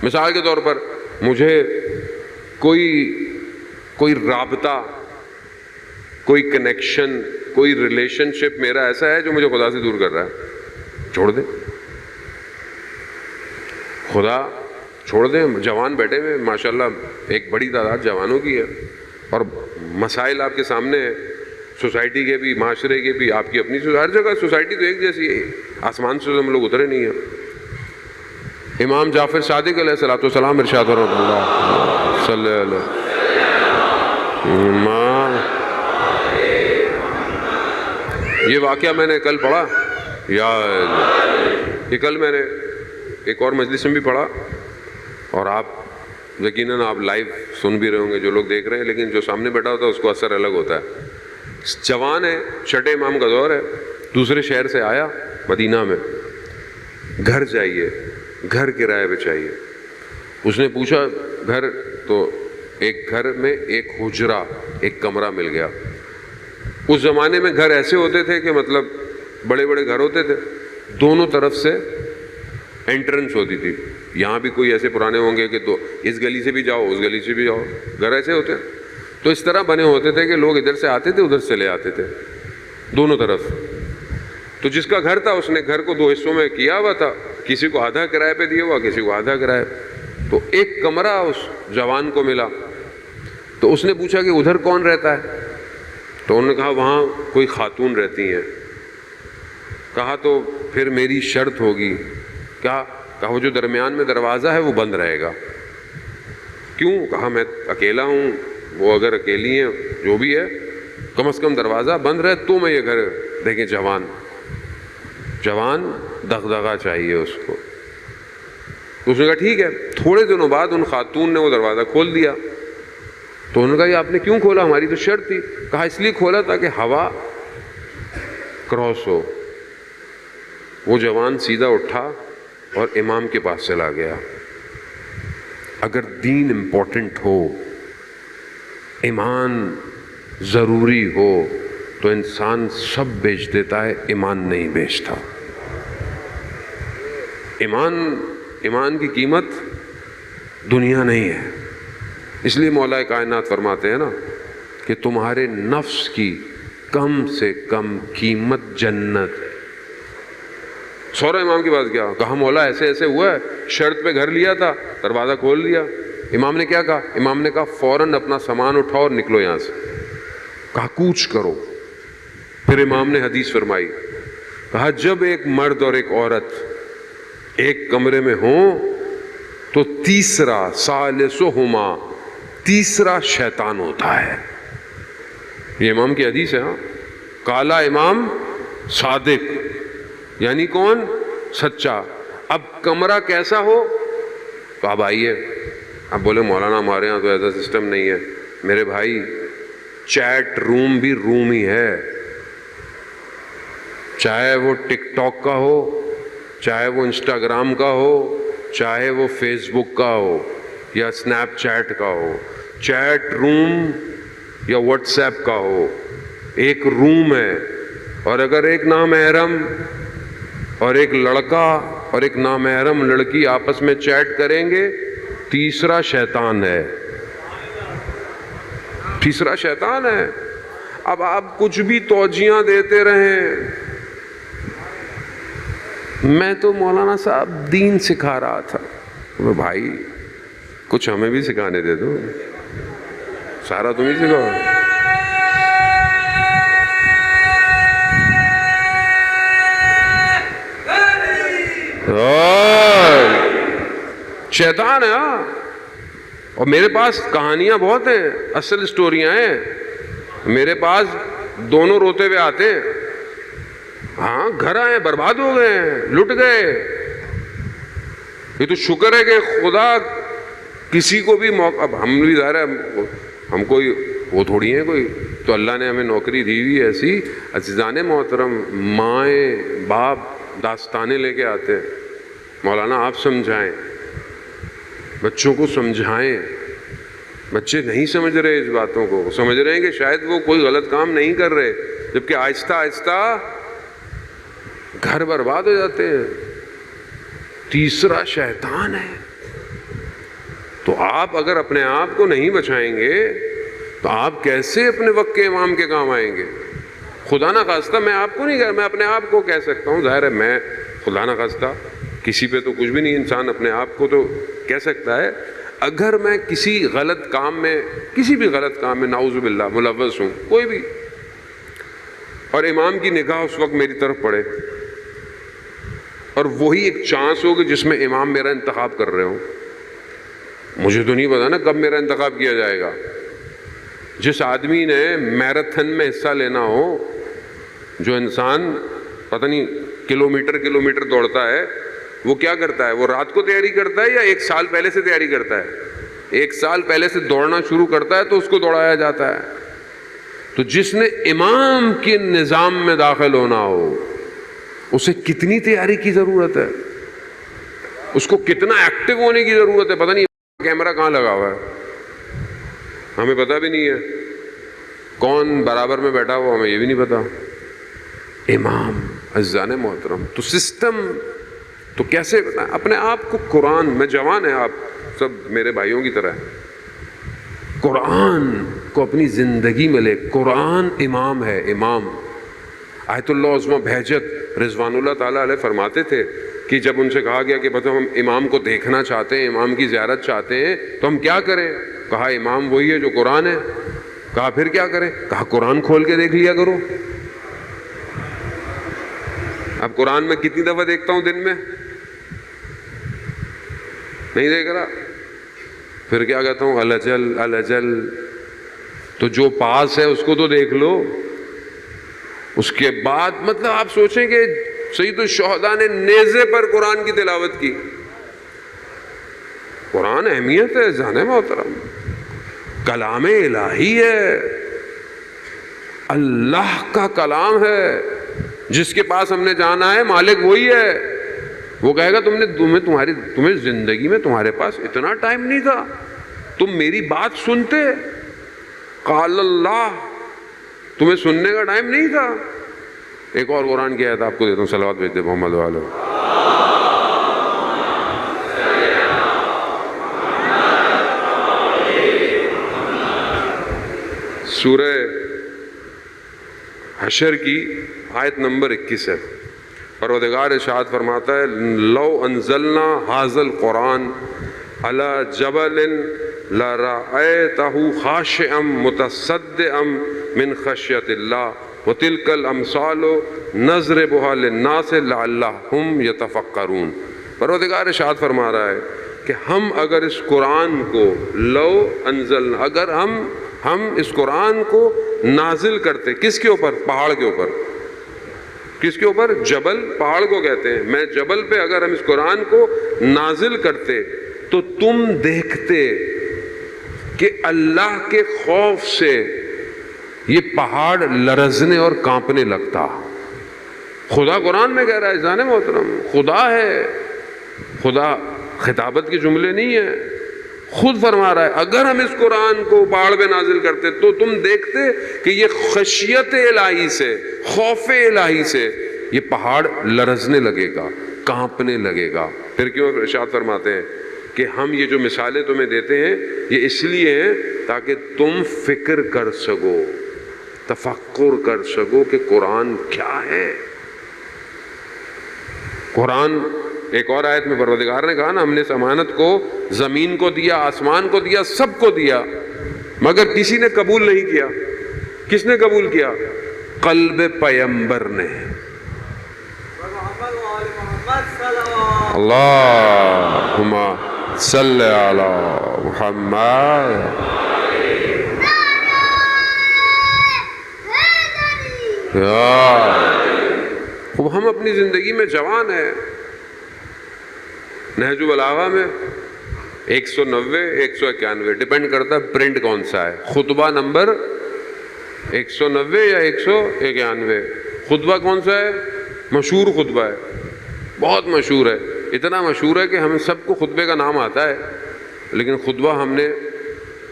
مثال کے طور پر مجھے کوئی رابطہ، کوئی کنیکشن، کوئی ریلیشن شپ میرا ایسا ہے جو مجھے خدا سے دور کر رہا ہے، چھوڑ دیں. خدا چھوڑ دیں. جوان بیٹھے ہوئے ماشاءاللہ ایک بڑی تعداد جوانوں کی ہے اور مسائل آپ کے سامنے ہے، سوسائٹی کے بھی، معاشرے کے بھی، آپ کی اپنی. ہر جگہ سوسائٹی تو ایک جیسی ہے، آسمان سے ہم لوگ اترے نہیں ہیں. امام جعفر صادق علیہ الصلوۃ والسلام ارشاد فرماتے اللہ صلی اللہ یہ واقعہ میں نے کل پڑھا، یہ کل میں نے ایک اور مجلس میں بھی پڑھا اور آپ یقیناً آپ لائیو سن بھی رہے ہوں گے جو لوگ دیکھ رہے ہیں، لیکن جو سامنے بیٹھا ہوتا ہے اس کو اثر الگ ہوتا ہے. جوان ہے، چھٹے امام کا دور ہے، دوسرے شہر سے آیا مدینہ میں. گھر چاہیے، گھر کرائے پہ چاہیے. اس نے پوچھا گھر، تو ایک گھر میں ایک حجرہ، ایک کمرہ مل گیا. اس زمانے میں گھر ایسے ہوتے تھے کہ مطلب بڑے بڑے گھر ہوتے تھے، دونوں طرف سے انٹرنس ہوتی تھی. یہاں بھی کوئی ایسے پرانے ہوں گے کہ تو اس گلی سے بھی جاؤ اس گلی سے بھی جاؤ، گھر ایسے ہوتے ہیں. تو اس طرح بنے ہوتے تھے کہ لوگ ادھر سے آتے تھے ادھر سے لے آتے تھے دونوں طرف. تو جس کا گھر تھا اس نے گھر کو 2 حصوں میں کیا ہوا تھا، کسی کو آدھا کرائے پہ دیا ہوا، کسی کو آدھا کرائے. تو ایک کمرہ اس جوان کو ملا. تو اس نے پوچھا کہ ادھر کون رہتا ہے؟ تو انہوں نے کہا وہاں کوئی خاتون رہتی ہیں. کہا تو پھر میری شرط ہوگی. کہا وہ جو درمیان میں دروازہ ہے وہ بند رہے گا. کیوں؟ کہا میں اکیلا ہوں، وہ اگر اکیلی ہیں جو بھی ہے، کم از کم دروازہ بند رہے تو میں یہ گھر. دیکھیں جوان دغدغہ چاہیے اس کو. تو اس نے کہا ٹھیک ہے. تھوڑے دنوں بعد ان خاتون نے وہ دروازہ کھول دیا. تو انہوں نے کہا یہ آپ نے کیوں کھولا؟ ہماری تو شرط تھی. کہا اس لیے کھولا تاکہ ہوا کراس ہو. وہ جوان سیدھا اٹھا اور امام کے پاس چلا گیا. اگر دین امپورٹنٹ ہو، ایمان ضروری ہو تو انسان سب بیچ دیتا ہے، ایمان نہیں بیچتا. ایمان کی قیمت دنیا نہیں ہے. اس لیے مولا کائنات فرماتے ہیں نا کہ تمہارے نفس کی کم سے کم قیمت جنت. سورہ امام کے پاس گیا، کہا مولا ایسے ایسے ہوا ہے، شرط پہ گھر لیا تھا، دروازہ کھول دیا. امام نے کیا کہا؟ امام نے کہا فوراً اپنا سامان اٹھاؤ اور نکلو یہاں سے. کہا کوچ کرو. پھر امام نے حدیث فرمائی، کہا جب ایک مرد اور ایک عورت ایک کمرے میں ہوں تو تیسرا ثالثہما، تیسرا شیطان ہوتا ہے. یہ امام کی حدیث ہے. کالا امام صادق، یعنی کون؟ سچا. اب کمرہ کیسا ہو؟ تو اب آئیے. اب بولے مولانا ہمارے یہاں تو ایسا سسٹم نہیں ہے. میرے بھائی چیٹ روم بھی روم ہی ہے، چاہے وہ ٹک ٹاک کا ہو، چاہے وہ انسٹاگرام کا ہو، چاہے وہ فیس بک کا ہو یا اسنیپ چیٹ کا ہو. چیٹ روم یا واٹس ایپ کا ہو، ایک روم ہے. اور اگر ایک نامحرم اور ایک لڑکا اور ایک نامحرم لڑکی آپس میں چیٹ کریں گے تیسرا شیطان ہے، تیسرا شیطان ہے۔ اب آپ کچھ بھی توجیہاں دیتے رہیں، میں تو مولانا صاحب دین سکھا رہا تھا، بھائی کچھ ہمیں بھی سکھانے دے دو، سارا تم ہی سکھاؤ۔ شیطان ہے ہاں، اور میرے پاس کہانیاں بہت ہیں، اصل اسٹوریاں ہیں میرے پاس، دونوں روتے ہوئے آتے ہیں، ہاں گھر آئے برباد ہو گئے ہیں، لٹ گئے۔ یہ تو شکر ہے کہ خدا کسی کو بھی موقع، اب ہم بھی ظاہر ہے ہم کوئی وہ تھوڑی ہیں کوئی، تو اللہ نے ہمیں نوکری دی ہوئی ایسی۔ عزیزان محترم، مائیں باپ داستانیں لے کے آتے ہیں، مولانا آپ سمجھائیں، بچوں کو سمجھائیں، بچے نہیں سمجھ رہے اس باتوں کو، سمجھ رہے ہیں کہ شاید وہ کوئی غلط کام نہیں کر رہے، جبکہ آہستہ آہستہ گھر برباد ہو جاتے ہیں۔ تیسرا شیطان ہے۔ تو آپ اگر اپنے آپ کو نہیں بچائیں گے تو آپ کیسے اپنے وقت کے امام کے کام آئیں گے؟ خدا نہ خواستہ، میں آپ کو نہیں کہہ، میں اپنے آپ کو کہہ سکتا ہوں، ظاہر ہے میں خدا نہ خواستہ کسی پہ تو کچھ بھی نہیں، انسان اپنے آپ کو تو کہہ سکتا ہے، اگر میں کسی غلط کام میں، کسی بھی غلط کام میں نعوذ باللہ ملوث ہوں کوئی بھی، اور امام کی نگاہ اس وقت میری طرف پڑے، اور وہی ایک چانس ہو کہ جس میں امام میرا انتخاب کر رہے ہوں، مجھے تو نہیں پتا نا کب میرا انتخاب کیا جائے گا۔ جس آدمی نے میراتھن میں حصہ لینا ہو، جو انسان پتہ نہیں کلومیٹر دوڑتا ہے، وہ کیا کرتا ہے؟ وہ رات کو تیاری کرتا ہے یا ایک سال پہلے سے تیاری کرتا ہے؟ ایک سال پہلے سے دوڑنا شروع کرتا ہے تو اس کو دوڑایا جاتا ہے۔ تو جس نے امام کے نظام میں داخل ہونا ہو، اسے کتنی تیاری کی ضرورت ہے، اس کو کتنا ایکٹیو ہونے کی ضرورت ہے۔ پتہ نہیں کیمرہ کہاں لگا ہوا ہے، ہمیں پتہ بھی نہیں ہے، کون برابر میں بیٹھا ہوا ہمیں یہ بھی نہیں پتا۔ امام، عزیزان محترم، تو سسٹم تو کیسے بتائیں اپنے آپ کو؟ قرآن میں، جوان ہیں آپ سب میرے بھائیوں کی طرح، قرآن کو اپنی زندگی میں لے۔ قرآن امام ہے، امام۔ آیت اللہ عظمہ بہجت رضوان اللہ تعالیٰ علیہ فرماتے تھے کہ جب ان سے کہا گیا کہ بتاؤ ہم امام کو دیکھنا چاہتے ہیں، امام کی زیارت چاہتے ہیں، تو ہم کیا کریں؟ کہا امام وہی ہے جو قرآن ہے۔ کہا پھر کیا کریں؟ کہا قرآن کھول کے دیکھ لیا کرو۔ اب قرآن میں کتنی دفعہ دیکھتا ہوں دن میں؟ نہیں دیکھ رہا، پھر کیا کہتا ہوں؟ الجل الجل۔ تو جو پاس ہے اس کو تو دیکھ لو۔ اس کے بعد مطلب آپ سوچیں کہ سید الشہداء نے نیزے پر قرآن کی تلاوت کی۔ قرآن اہمیت ہے ذہن محترم، کلام الہی ہے، اللہ کا کلام ہے، جس کے پاس ہم نے جانا ہے مالک وہی ہے۔ وہ کہے گا تمہیں زندگی میں تمہارے پاس اتنا ٹائم نہیں تھا، تم میری بات سنتے؟ قال اللہ، تمہیں سننے کا ٹائم نہیں تھا؟ ایک اور قرآن کی آیت آپ کو دیتا ہوں، صلوات بھیج دے محمد والو۔ سورہ حشر کی آیت نمبر 21 ہے۔ پروردگار ارشاد فرماتا ہے لو انزلنا ھذا القرآن علی جبل لرأیتہ خاشعا متصدعا من خشیۃ اللہ وتلک الامثال نضربها للناس لعلہم یتفکرون۔ پروردگار ارشاد فرما رہا ہے کہ ہم اگر اس قرآن کو لو انزلنا، اگر ہم اس قرآن کو نازل کرتے، کس کے اوپر؟ پہاڑ کے اوپر۔ کس کے اوپر؟ جبل، پہاڑ کو کہتے ہیں۔ میں جبل پہ اگر ہم اس قرآن کو نازل کرتے تو تم دیکھتے کہ اللہ کے خوف سے یہ پہاڑ لرزنے اور کانپنے لگتا۔ خدا قرآن میں کہہ رہا ہے جانے محترم، خدا ہے، خدا خطابت کے جملے نہیں ہیں، خود فرما رہا ہے اگر ہم اس قرآن کو پہاڑ پہ نازل کرتے تو تم دیکھتے کہ یہ خشیت الہی سے، خوف الہی سے یہ پہاڑ لرزنے لگے گا، کانپنے لگے گا۔ پھر کیوں ارشاد فرماتے ہیں کہ ہم یہ جو مثالیں تمہیں دیتے ہیں یہ اس لیے ہیں تاکہ تم فکر کر سکو، تفکر کر سکو کہ قرآن کیا ہے۔ قرآن ایک اور آیت میں پروردگار نے کہا نا، ہم نے اس امانت کو زمین کو دیا، آسمان کو دیا، سب کو دیا، مگر کسی نے قبول نہیں کیا۔ کس نے قبول کیا؟ قلب پیغمبر نے۔ اللہم صلی علی محمد۔ خوب ہم اپنی زندگی میں جوان ہیں۔ نہج البلاغہ میں 190 191 ڈیپینڈ کرتا ہے پرنٹ کون سا ہے، خطبہ نمبر 190 یا 191۔ خطبہ کون سا ہے؟ مشہور خطبہ ہے، بہت مشہور ہے، اتنا مشہور ہے کہ ہمیں سب کو خطبے کا نام آتا ہے، لیکن خطبہ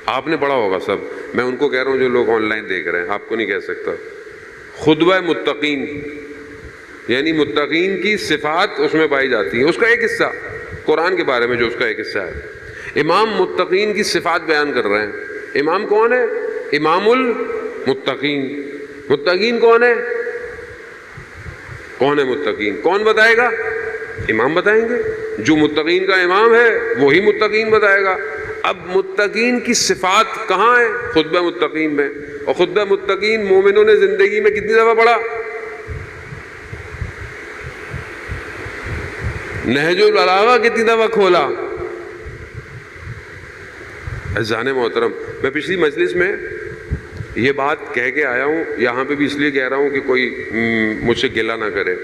آپ نے پڑھا ہوگا سب۔ میں ان کو کہہ رہا ہوں جو لوگ آن لائن دیکھ رہے ہیں، آپ کو نہیں کہہ سکتا۔ خطبہ متقین، یعنی متقین کی صفات اس میں پائی جاتی ہے، اس کا ایک حصہ قرآن کے بارے میں جو اس کا ایک حصہ ہے۔ امام متقین کی صفات بیان کر رہے ہیں۔ امام کون ہے؟ امام المتقین۔ متقین کون ہے؟ کون ہے متقین؟ کون بتائے گا؟ امام بتائیں گے۔ جو متقین کا امام ہے وہی متقین بتائے گا۔ اب متقین کی صفات کہاں ہیں؟ خطبہ متقین میں۔ اور خطبہ متقین مومنوں نے زندگی میں کتنی دفعہ پڑھا؟ نہج البلاغہ کتنی دفعہ کھولا؟ عزیزان محترم، میں پچھلی مجلس میں یہ بات کہہ کے آیا ہوں، یہاں پہ بھی اس لیے کہہ رہا ہوں کہ کوئی مجھ سے گلہ نہ کرے۔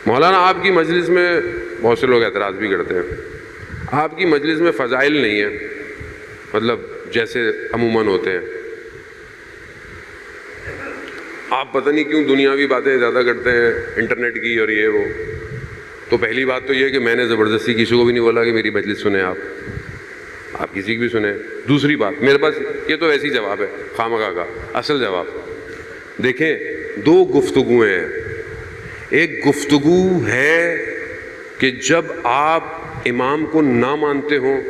مولانا آپ کی مجلس میں بہت سے لوگ اعتراض بھی کرتے ہیں، آپ کی مجلس میں فضائل نہیں ہیں، مطلب جیسے عموماً ہوتے ہیں۔ آپ پتہ نہیں کیوں دنیاوی باتیں زیادہ کرتے ہیں، انٹرنیٹ کی اور یہ وہ۔ تو پہلی بات تو یہ کہ میں نے زبردستی کسی کو بھی نہیں بولا کہ میری مجلس سنیں، آپ کسی کی بھی سنیں۔ دوسری بات، میرے پاس یہ تو ایسی جواب ہے خامخواہ کا، اصل جواب دیکھیں، دو گفتگویں ہیں۔ ایک گفتگو ہے کہ جب آپ امام کو نہ مانتے ہوں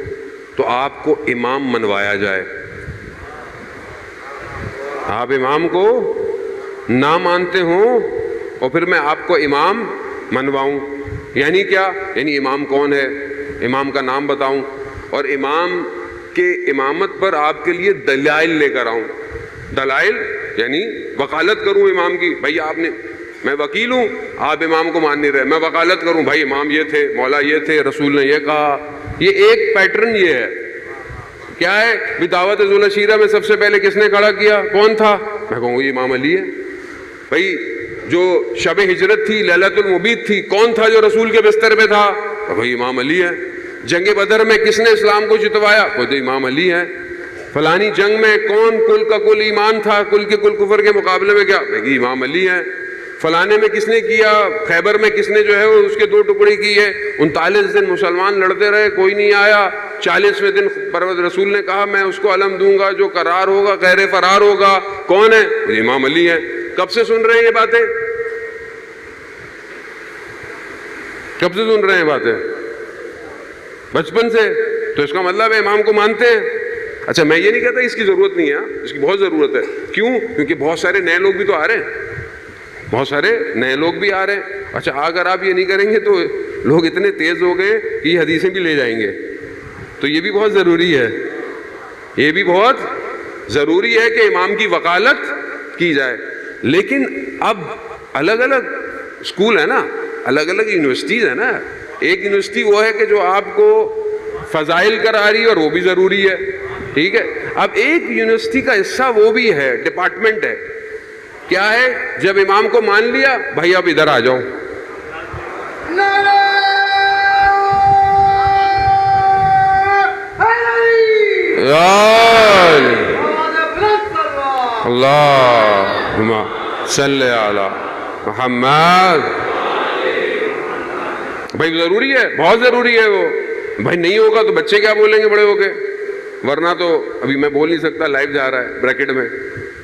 تو آپ کو امام منوایا جائے۔ آپ امام کو نہ مانتے ہوں اور پھر میں آپ کو امام منواؤں، یعنی کیا؟ یعنی امام کون ہے، امام کا نام بتاؤں اور امام کے امامت پر آپ کے لیے دلائل لے کر آؤں۔ دلائل یعنی وکالت کروں امام کی، بھائی آپ نے، میں وکیل ہوں، آپ امام کو مان نہیں رہے، میں وکالت کروں، بھائی امام یہ تھے، مولا یہ تھے، رسول نے یہ کہا۔ یہ ایک پیٹرن یہ ہے، کیا ہے بھی دعوت ذوالعشیرہ میں سب سے پہلے کس نے کھڑا کیا؟ کون تھا؟ میں کہوں گا یہ امام علی ہے۔ بھائی جو شب ہجرت تھی، لیلۃ المبیت تھی، کون تھا جو رسول کے بستر پہ تھا؟ بھائی امام علی ہے۔ جنگ بدر میں کس نے اسلام کو جتوایا؟ وہ تو امام علی ہے۔ فلانی جنگ میں کون کل کا کل ایمان تھا، کل کے کل کفر کے مقابلے میں کیا؟ بھائی امام علی ہے۔ فلانے میں کس نے کیا، خیبر میں کس نے جو ہے وہ اس کے 2 ٹکڑے کیے، 39 دن مسلمان لڑتے رہے، کوئی نہیں آیا، 40ویں دن پروت رسول نے کہا میں اس کو علم دوں گا، جو قرار ہوگا غیر فرار ہوگا۔ کون ہے؟ امام علی ہے۔ کب سے سن رہے ہیں یہ باتیں؟ کب سے سن رہے ہیں باتیں؟ بچپن سے۔ تو اس کا مطلب ہے امام کو مانتے ہیں۔ اچھا میں یہ نہیں کہتا اس کی ضرورت نہیں ہے، اس کی بہت ضرورت ہے۔ کیوں؟ کیونکہ بہت سارے نئے لوگ بھی تو آ رہے ہیں، بہت سارے نئے لوگ بھی آ رہے ہیں۔ اچھا اگر آپ یہ نہیں کریں گے تو لوگ اتنے تیز ہو گئے کہ یہ حدیثیں بھی لے جائیں گے، تو یہ بھی بہت ضروری ہے، یہ بھی بہت ضروری ہے کہ امام کی وکالت کی جائے۔ لیکن اب الگ الگ اسکول ہے نا، الگ الگ یونیورسٹیز ہیں نا۔ ایک یونیورسٹی وہ ہے کہ جو آپ کو فضائل کرا رہی ہے اور وہ بھی ضروری ہے، ٹھیک ہے۔ اب ایک یونیورسٹی کا حصہ وہ بھی ہے، ڈپارٹمنٹ ہے، کیا ہے؟ جب امام کو مان لیا، بھائی اب ادھر آ جاؤ، اللہم صلی علی محمد۔ بھائی ضروری ہے، بہت ضروری ہے وہ۔ بھائی نہیں ہوگا تو بچے کیا بولیں گے بڑے ہو کے؟ ورنہ تو ابھی میں بول نہیں سکتا، لائیو جا رہا ہے بریکٹ میں۔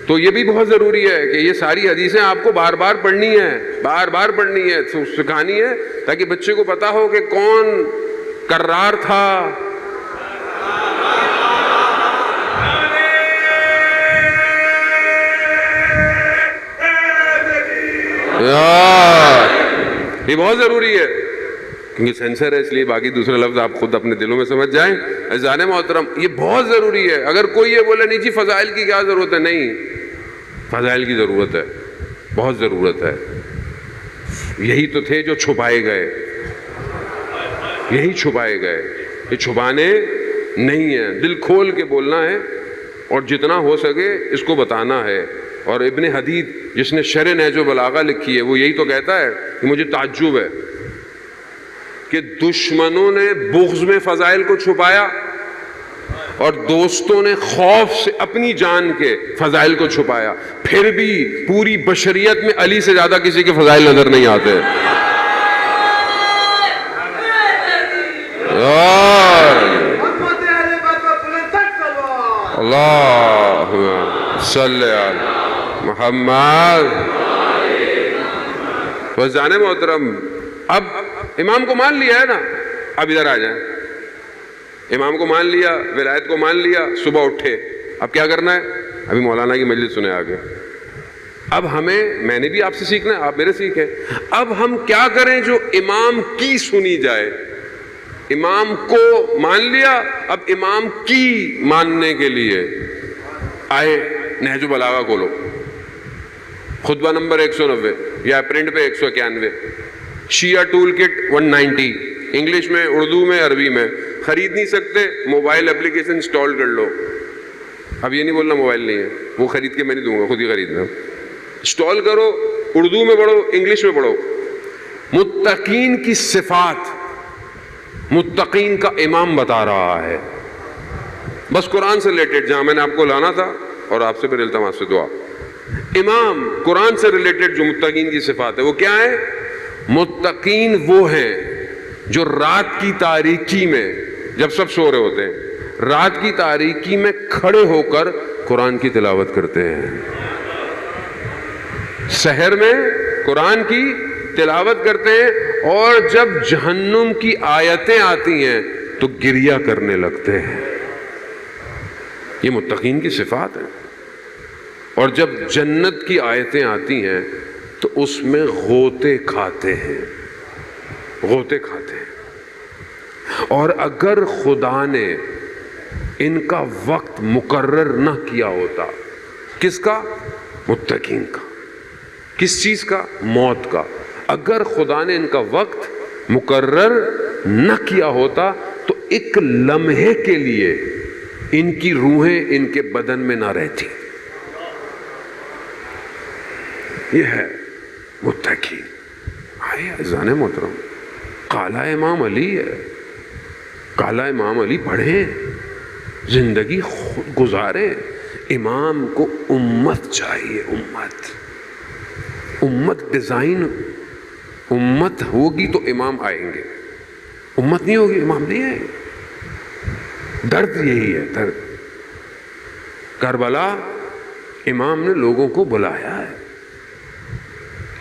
تو یہ بھی بہت ضروری ہے کہ یہ ساری حدیثیں آپ کو بار بار پڑھنی ہے، بار بار پڑھنی ہے، سکھانی ہے، تاکہ بچے کو پتا ہو کہ کون کرار تھا. یہ بہت ضروری ہے کیونکہ سینسر ہے، اس لیے باقی دوسرے لفظ آپ خود اپنے دلوں میں سمجھ جائیں. عزیزان محترم، یہ بہت ضروری ہے. اگر کوئی یہ بولے نہیں جی فضائل کی کیا ضرورت ہے، نہیں، فضائل کی ضرورت ہے، بہت ضرورت ہے. یہی تو تھے جو چھپائے گئے، یہی چھپائے گئے. یہ چھپانے نہیں ہیں، دل کھول کے بولنا ہے اور جتنا ہو سکے اس کو بتانا ہے. اور ابن حدید جس نے شرح نہج البلاغہ لکھی ہے وہ یہی تو کہتا ہے کہ مجھے تعجب ہے کہ دشمنوں نے بغض میں فضائل کو چھپایا اور دوستوں نے خوف سے اپنی جان کے فضائل کو چھپایا، پھر بھی پوری بشریت میں علی سے زیادہ کسی کے فضائل نظر نہیں آتے. اللہم صلی علی محمد. بس جانے محترم، اب امام کو مان لیا ہے نا، اب ادھر آ جائیں. امام کو مان لیا، ولایت کو مان لیا، صبح اٹھے، اب کیا کرنا ہے؟ ابھی مولانا کی مجلس سنے آگے. اب ہمیں، میں نے بھی آپ سے سیکھنا ہے، آپ میرے سیکھیں. اب ہم کیا کریں جو امام کی سنی جائے؟ امام کو مان لیا، اب امام کی ماننے کے لیے آئے نہج البلاغہ کھولو، خطبہ نمبر 190 یا پرنٹ پہ 191، شیعہ ٹول کٹ 190، انگلش میں، اردو میں، عربی میں. خرید نہیں سکتے موبائل اپلیکیشن انسٹال کر لو. اب یہ نہیں بولنا موبائل نہیں ہے، وہ خرید کے میں نہیں دوں گا، خود ہی خریدنا. انسٹال کرو، اردو میں پڑھو، انگلش میں پڑھو. متقین کی صفات متقین کا امام بتا رہا ہے، بس قرآن سے ریلیٹڈ، جہاں میں نے آپ کو لانا تھا اور آپ سے پھر التماس سے دعا. امام قرآن سے ریلیٹڈ جو متقین کی صفات ہے وہ کیا ہے؟ متقین وہ ہیں جو رات کی تاریکی میں، جب سب سو رہے ہوتے ہیں، رات کی تاریکی میں کھڑے ہو کر قرآن کی تلاوت کرتے ہیں. سحر میں قرآن کی تلاوت کرتے ہیں، اور جب جہنم کی آیتیں آتی ہیں تو گریہ کرنے لگتے ہیں. یہ متقین کی صفات ہے. اور جب جنت کی آیتیں آتی ہیں تو اس میں غوطے کھاتے ہیں، غوطے کھاتے ہیں. اور اگر خدا نے ان کا وقت مقرر نہ کیا ہوتا، کس کا؟ متقین کا. کس چیز کا؟ موت کا. اگر خدا نے ان کا وقت مقرر نہ کیا ہوتا تو ایک لمحے کے لیے ان کی روحیں ان کے بدن میں نہ رہتی. یہ ہے متقی. آئے عزیزان محترم، کالا امام علی ہے، کالا امام علی پڑھیں، زندگی خود گزاریں. امام کو امت چاہیے، امت. امت ڈیزائن، امت ہوگی تو امام آئیں گے، امت نہیں ہوگی امام نہیں آئیں گے. درد یہی ہے، درد. کربلا امام نے لوگوں کو بلایا ہے،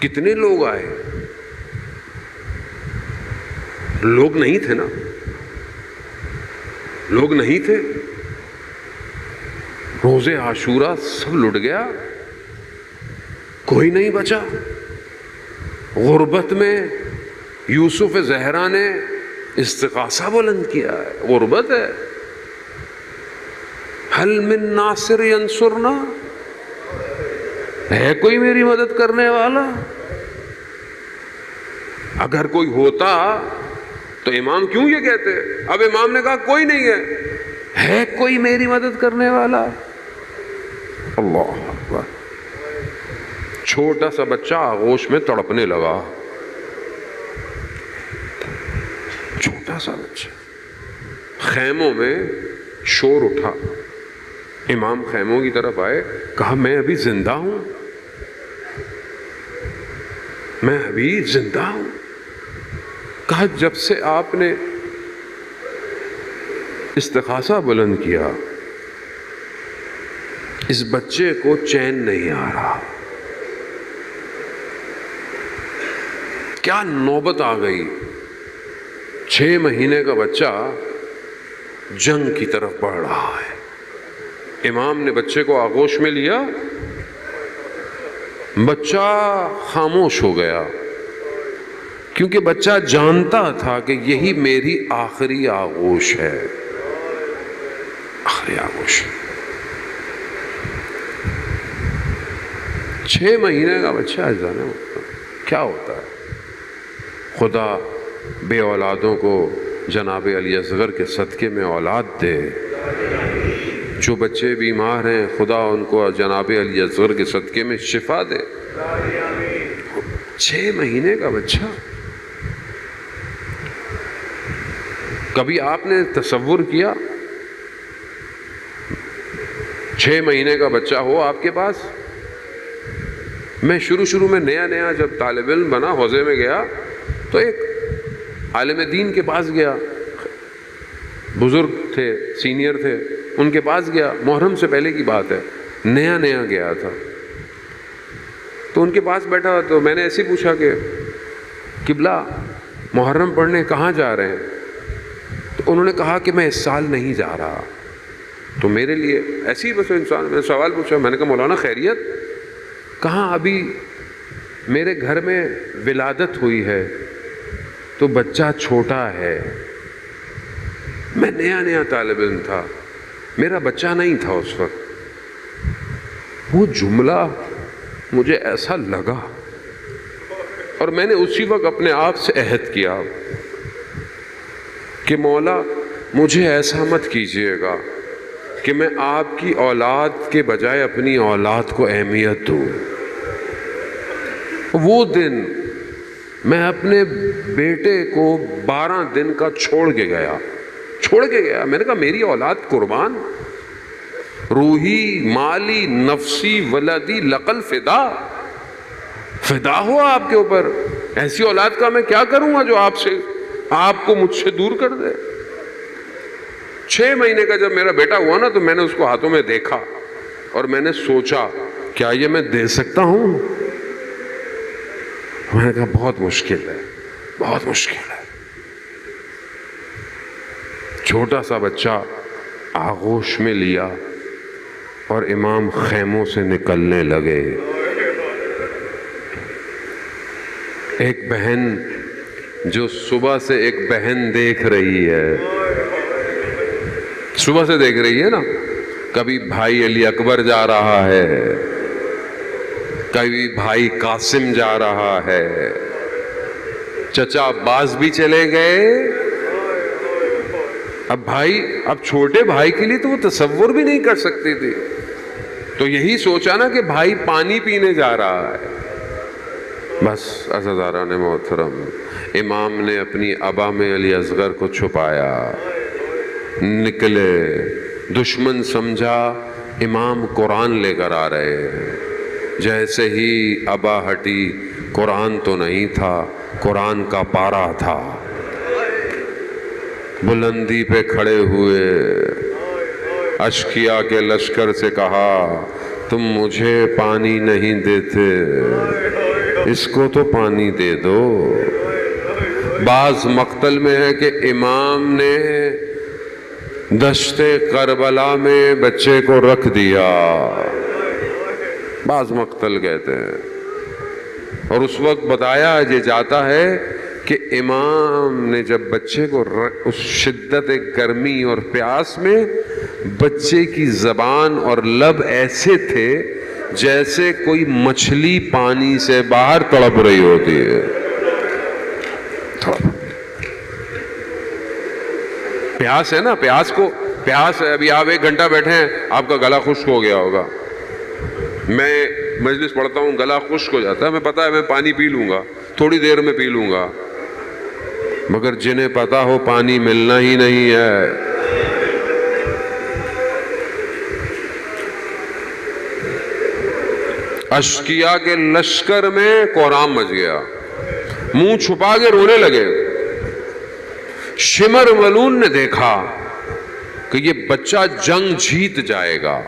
کتنے لوگ آئے؟ لوگ نہیں تھے نا، لوگ نہیں تھے. روز عاشورہ سب لٹ گیا، کوئی نہیں بچا. غربت میں یوسف زہرا نے استغاثہ بلند کیا ہے، غربت ہے. حل من ناصر ینصرنا، ہے کوئی میری مدد کرنے والا؟ اگر کوئی ہوتا تو امام کیوں یہ کہتے؟ اب امام نے کہا کوئی نہیں ہے کوئی میری مدد کرنے والا؟ اللہ اکبر. چھوٹا سا بچہ آغوش میں تڑپنے لگا، چھوٹا سا بچہ. خیموں میں شور اٹھا، امام خیموں کی طرف آئے، کہا میں ابھی زندہ ہوں، میں ابھی زندہ ہوں. کہا جب سے آپ نے استغاثہ بلند کیا اس بچے کو چین نہیں آ رہا. کیا نوبت آ گئی، 6 مہینے کا بچہ جنگ کی طرف بڑھ رہا ہے. امام نے بچے کو آغوش میں لیا، بچہ خاموش ہو گیا، کیونکہ بچہ جانتا تھا کہ یہی میری آخری آغوش ہے، آخری آغوش. 6 مہینے کا بچہ جانے کیا ہوتا ہے. خدا بے اولادوں کو جناب علی اصغر کے صدقے میں اولاد دے. جو بچے بیمار ہیں خدا ان کو جناب علی اصغر کے صدقے میں شفا دے. 6 مہینے کا بچہ. کبھی آپ نے تصور کیا 6 مہینے کا بچہ ہو آپ کے پاس؟ میں شروع میں نیا جب طالب علم بنا حوزے میں گیا تو ایک عالم دین کے پاس گیا، بزرگ تھے، سینئر تھے، ان کے پاس گیا. محرم سے پہلے کی بات ہے، نیا گیا تھا. تو ان کے پاس بیٹھا تو میں نے ایسے پوچھا کہ قبلہ محرم پڑھنے کہاں جا رہے ہیں؟ تو انہوں نے کہا کہ میں اس سال نہیں جا رہا. تو میرے لیے ایسے ہی بس انسان میں سوال پوچھا. میں نے کہا مولانا خیریت؟ کہاں ابھی میرے گھر میں ولادت ہوئی ہے تو بچہ چھوٹا ہے. میں نیا طالب علم تھا، میرا بچہ نہیں تھا اس وقت. وہ جملہ مجھے ایسا لگا اور میں نے اسی وقت اپنے آپ سے عہد کیا کہ مولا مجھے ایسا مت کیجیے گا کہ میں آپ کی اولاد کے بجائے اپنی اولاد کو اہمیت دوں. وہ دن میں اپنے بیٹے کو 12 دن کا چھوڑ کے گیا. میں نے کہا میری اولاد قربان، روحی مالی نفسی ولدی لقل فدا ہوا آپ کے اوپر. ایسی اولاد کا میں کیا کروں گا جو آپ کو مجھ سے دور کر دے. 6 مہینے کا جب میرا بیٹا ہوا نا تو میں نے اس کو ہاتھوں میں دیکھا اور میں نے سوچا کیا یہ میں دے سکتا ہوں؟ میں نے کہا بہت مشکل ہے. چھوٹا سا بچہ آغوش میں لیا اور امام خیموں سے نکلنے لگے. ایک بہن جو صبح سے ایک بہن دیکھ رہی ہے، صبح سے دیکھ رہی ہے نا، کبھی بھائی علی اکبر جا رہا ہے، کبھی بھائی قاسم جا رہا ہے، چچا عباس بھی چلے گئے. اب چھوٹے بھائی کے لیے تو وہ تصور بھی نہیں کر سکتی تھی. تو یہی سوچا نا کہ بھائی پانی پینے جا رہا ہے. بس عزیزان محترم، امام نے اپنی ابا میں علی اصغر کو چھپایا، نکلے. دشمن سمجھا امام قرآن لے کر آ رہے ہیں. جیسے ہی ابا ہٹی، قرآن تو نہیں تھا، قرآن کا پارا تھا. بلندی پہ کھڑے ہوئے اشقیا کے لشکر سے کہا تم مجھے پانی نہیں دیتے، اس کو تو پانی دے دو. بعض مقتل میں ہے کہ امام نے دشت کربلا میں بچے کو رکھ دیا، بعض مقتل کہتے ہیں. اور اس وقت بتایا یہ جاتا ہے کہ امام نے جب بچے کو اس شدت گرمی اور پیاس میں، بچے کی زبان اور لب ایسے تھے جیسے کوئی مچھلی پانی سے باہر تڑپ رہی ہوتی ہے. پیاس ہے نا، پیاس ہے. ابھی آپ 1 گھنٹہ بیٹھے ہیں، آپ کا گلا خشک ہو گیا ہوگا. میں مجلس پڑھتا ہوں، گلا خشک ہو جاتا ہے، میں پتا ہے میں پانی پی لوں گا، تھوڑی دیر میں پی لوں گا. مگر جنہیں پتا ہو پانی ملنا ہی نہیں ہے، اشقیا کے لشکر میں کوہرام مچ گیا، منہ چھپا کے رونے لگے. شمر ملون نے دیکھا کہ یہ بچہ جنگ جیت جائے گا.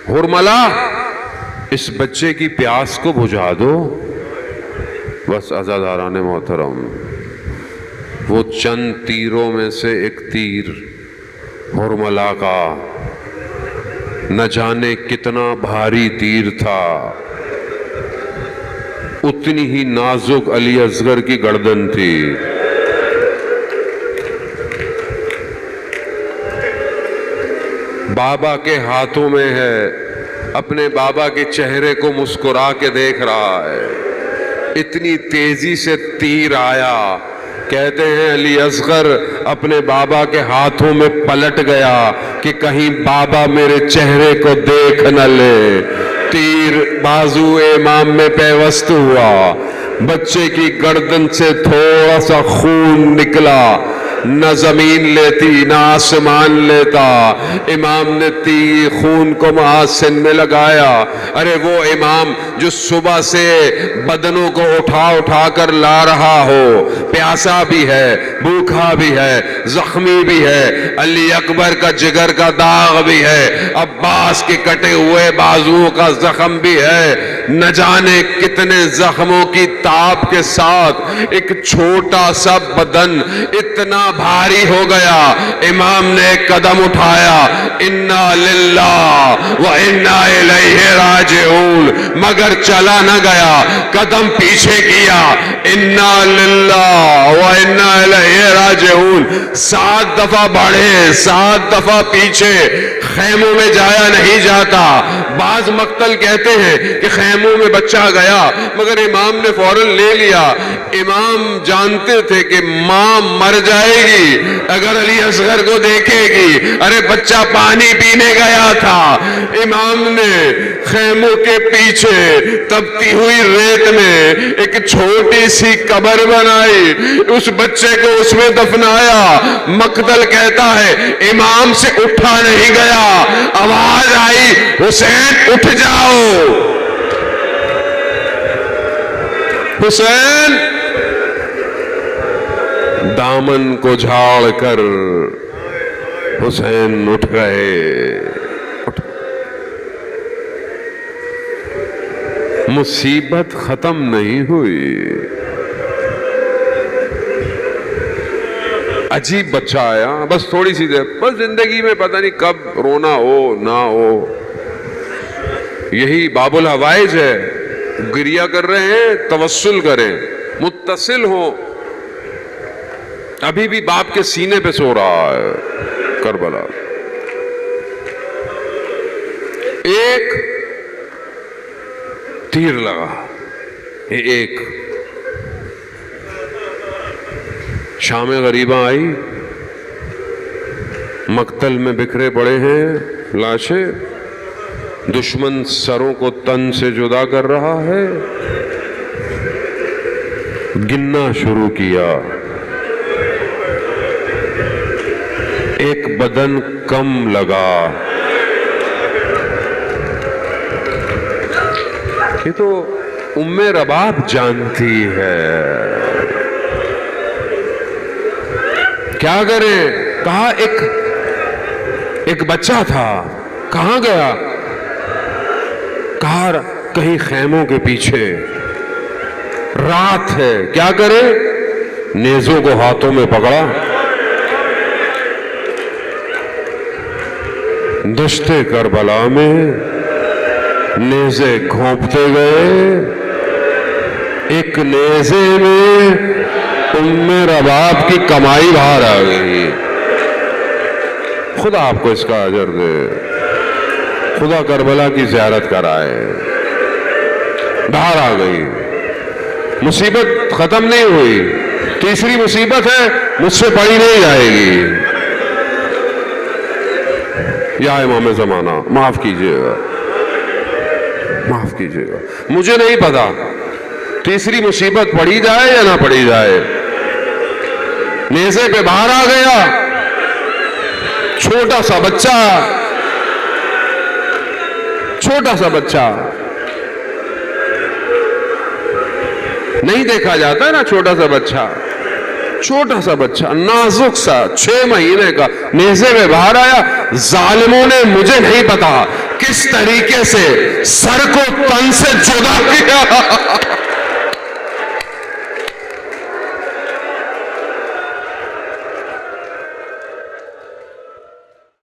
ہرملا اس بچے کی پیاس کو بجھا دو. بس عزیزان محترم، وہ چند تیروں میں سے ایک تیر حرملہ کا نہ جانے کتنا بھاری تیر تھا، اتنی ہی نازک علی اصغر کی گردن تھی۔ بابا کے ہاتھوں میں ہے، اپنے بابا کے چہرے کو مسکرا کے دیکھ رہا ہے، اتنی تیزی سے تیر آیا، کہتے ہیں علی اصغر اپنے بابا کے ہاتھوں میں پلٹ گیا کہ کہیں بابا میرے چہرے کو دیکھ نہ لے۔ تیر بازو امام میں پیوست ہوا، بچے کی گردن سے تھوڑا سا خون نکلا، نہ زمین لیتی نہ آسمان لیتا۔ امام نے تیر خون کو محاسن میں لگایا۔ ارے وہ امام جو صبح سے بدنوں کو اٹھا اٹھا کر لا رہا ہو، پیاسا بھی ہے، بھوکھا بھی ہے، زخمی بھی ہے، علی اکبر کا جگر کا داغ بھی ہے، عباس کے کٹے ہوئے بازوؤں کا زخم بھی ہے، نہ جانے کتنے زخموں کی تاب کے ساتھ ایک چھوٹا سا بدن اتنا بھاری ہو گیا۔ امام نے ایک قدم اٹھایا، انا للہ و انا الیہ راجعون، مگر چلا نہ گیا، قدم پیچھے کیا، انا للہ و انا الیہ راجعون، 7 دفعہ بڑھے 7 دفعہ پیچھے۔ خیموں میں جایا نہیں جاتا۔ بعض مقتل کہتے ہیں کہ خیموں میں بچہ گیا مگر امام نے فوراً لے لیا۔ امام جانتے تھے کہ ماں مر جائے گی اگر علی اصغر کو دیکھے گی۔ ارے بچہ پانی پینے گیا تھا۔ امام نے خیموں کے پیچھے تپتی ہوئی ریت میں ایک چھوٹی سی قبر بنائی، اس بچے کو اس میں دفنایا۔ مقتل کہتا ہے امام سے اٹھا نہیں گیا، آواز آئی حسین اٹھ جاؤ، حسین۔ دامن کو جھاڑ کر حسین اٹھ گئے۔ مصیبت ختم نہیں ہوئی۔ عجیب بچہ آیا، بس تھوڑی سی دیر، بس زندگی میں پتہ نہیں کب رونا ہو نہ ہو۔ یہی باب الحوائج ہے، گریہ کر رہے ہیں توسل کریں، متصل ہو۔ ابھی بھی باپ کے سینے پہ سو رہا ہے کربلا۔ ایک تیر لگا، ایک شام غریبہ آئی، مقتل میں بکھرے پڑے ہیں لاشیں، دشمن سروں کو تن سے جدا کر رہا ہے۔ گننا شروع کیا، ایک بدن کم لگا۔ یہ تو ام رباب جانتی ہے، کیا کریں؟ کہا ایک بچہ تھا، کہاں گیا؟ کہا کہیں خیموں کے پیچھے، رات ہے، کیا کرے؟ نیزوں کو ہاتھوں میں پکڑا، دشتے کربلا میں نیزے گھونپتے گئے۔ ایک نیزے میں ام رباب کی کمائی باہر آ گئی۔ خدا آپ کو اس کا اجر دے، خدا کربلا کی زیارت کرائے۔ باہر آ گئی، مصیبت ختم نہیں ہوئی، تیسری مصیبت ہے مجھ سے پڑھی نہیں جائے گی۔ یا امام زمانہ معاف کیجئے گا، معاف کیجئے گا، مجھے نہیں پتا تیسری مصیبت پڑھی جائے یا نہ پڑھی جائے۔ نیزے پہ باہر آ گیا، چھوٹا سا بچہ، چھوٹا سا بچہ، نہیں دیکھا جاتا نا چھوٹا سا بچہ، چھوٹا سا بچہ نازک سا 6 مہینے کا، نیزے میں باہر آیا۔ ظالموں نے مجھے نہیں پتا کس طریقے سے سر کو تن سے جدا کیا۔